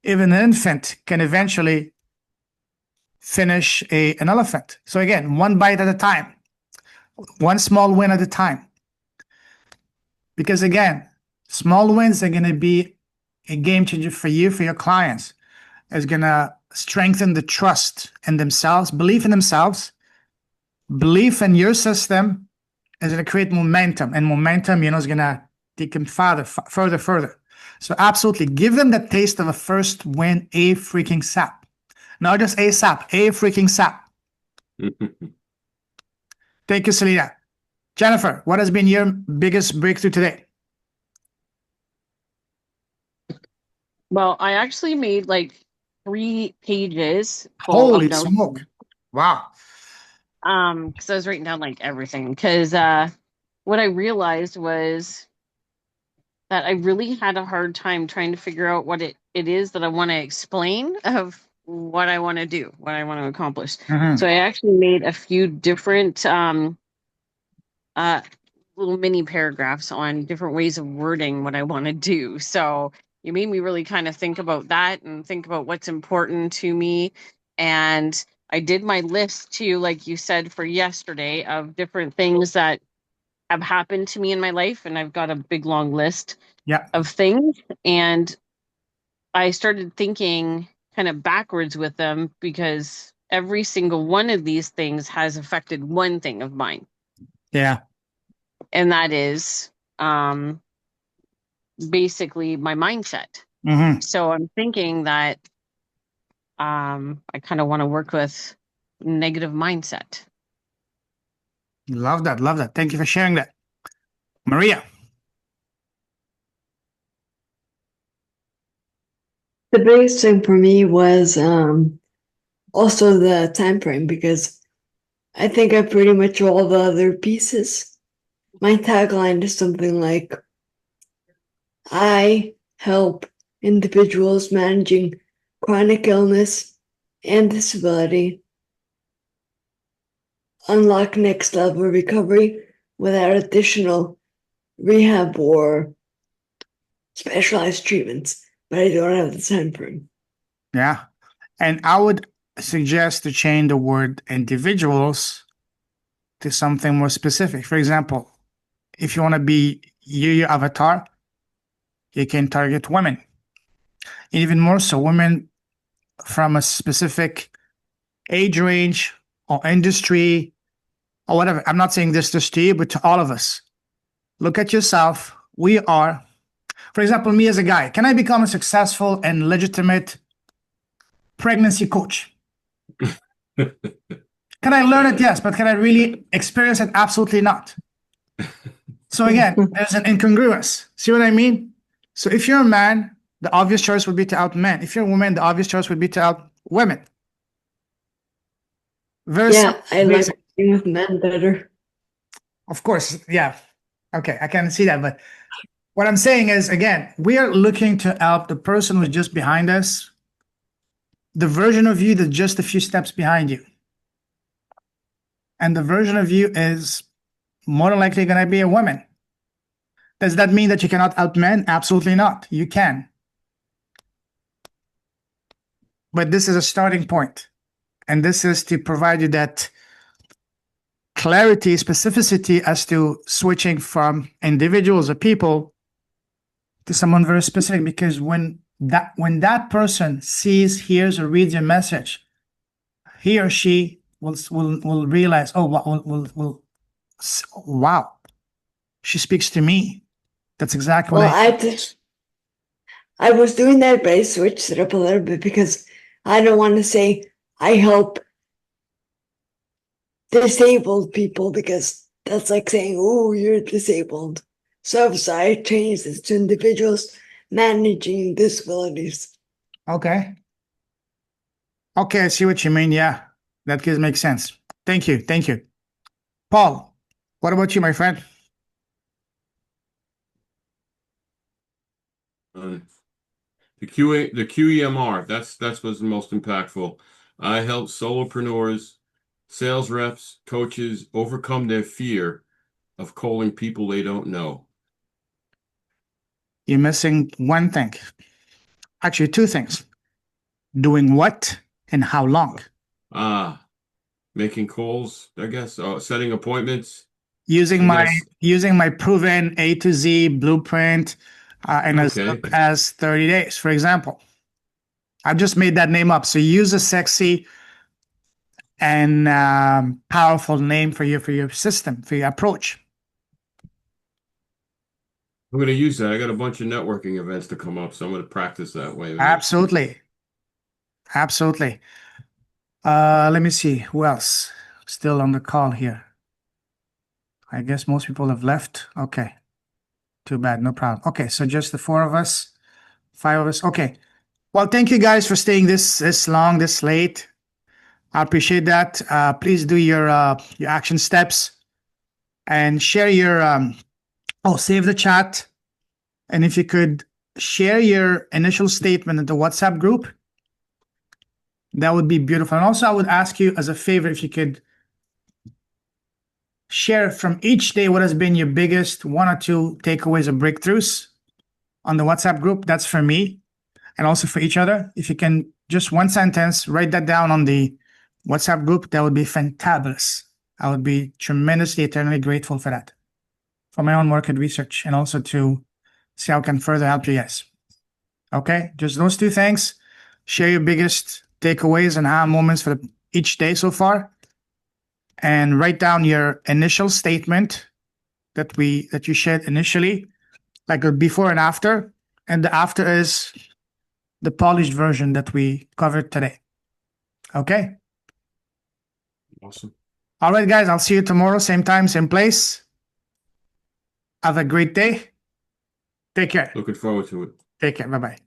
Even an infant can eventually finish an elephant. So again, one bite at a time. One small win at a time. Because again, small wins are going to be a game changer for you, for your clients. It's going to strengthen the trust in themselves, belief in themselves, belief in your system is going to create momentum. And momentum, is going to take them further. So absolutely, give them the taste of a first win ASAP. Not just ASAP, ASAP. Thank you, Selena. Jennifer, what has been your biggest breakthrough today? Well, I actually made like 3 pages full Holy of notes. smoke. Wow. Because I was writing down like everything. Because what I realized was that I really had a hard time trying to figure out what it is that I want to explain of what I want to do, what I want to accomplish. So I actually made a few different little mini paragraphs on different ways of wording what I want to do. So you made me really kind of think about that and think about what's important to me. And I did my list too, like you said, for yesterday of different things that have happened to me in my life. And I've got a big long list of things. And I started thinking kind of backwards with them because every single one of these things has affected one thing of mine. Yeah. And that is basically my mindset. So I'm thinking that I kind of want to work with negative mindset. Love that. Thank you for sharing that. Maria. The biggest thing for me was also the time frame, because I think I pretty much all the other pieces. My tagline is something like, I help individuals managing chronic illness and disability unlock next level recovery without additional rehab or specialized treatments, but I don't have the time frame. Yeah. And I would suggest to change the word individuals to something more specific. For example, if you want to be your avatar, you can target women. Even more so, women from a specific age range or industry or whatever. I'm not saying this just to you, but to all of us. Look at yourself. We are, for example, me as a guy, can I become a successful and legitimate pregnancy coach? Can I learn it? Yes, but can I really experience it? Absolutely not. So again, there's an incongruence. See what I mean? So if you're a man, the obvious choice would be to out men. If you're a woman, the obvious choice would be to out women. I like working with men better. Of course, yeah. Okay, I can see that. But what I'm saying is, again, we are looking to help the person who's just behind us, the version of you that's just a few steps behind you. And the version of you is more than likely going to be a woman. Does that mean that you cannot help men? Absolutely not. You can. But this is a starting point. And this is to provide you that clarity, specificity as to switching from individuals or people to someone very specific. Because when that person sees, hears, or reads your message, he or she will realize, oh, wow, she speaks to me. That's exactly what I was doing that, but I switched it up a little bit because I don't want to say I help disabled people, because that's like saying, oh, you're disabled. So I changed this to individuals managing disabilities. Okay. Okay, I see what you mean. Yeah, that makes sense. Thank you. Thank you. Paul, what about you, my friend? The QEMR, that's what's the most impactful. I help solopreneurs, sales reps, coaches overcome their fear of calling people they don't know. You're missing one thing. Actually, two things. Doing what and how long? Making calls, I guess, setting appointments. Using my proven A to Z blueprint, and as 30 days, for example. I've just made that name up. So use a sexy and powerful name for your system, for your approach. I'm going to use that. I got a bunch of networking events to come up, so I'm going to practice that way. Man. Absolutely. Absolutely. Let me see. Who else? Still on the call here. I guess most people have left. Okay. Too bad. No problem. Okay. So just the four of us, five of us. Okay. Well, thank you guys for staying this long, this late. I appreciate that. Please do your action steps and share your, save the chat. And if you could share your initial statement in the WhatsApp group, that would be beautiful. And also I would ask you as a favor, if you could share from each day what has been your biggest one or two takeaways or breakthroughs on the WhatsApp group. That's for me and also for each other. If you can, just one sentence, write that down on the WhatsApp group, that would be fantabulous. I would be tremendously, eternally grateful for that, for my own market research, and also to see how I can further help you guys. Okay, just those two things. Share your biggest takeaways and aha moments for each day so far, and write down your initial statement that you shared initially, like a before and after. And the after is the polished version that we covered today. Okay. Awesome. All right, guys. I'll see you tomorrow, same time, same place. Have a great day. Take care. Looking forward to it. Take care. Bye-bye.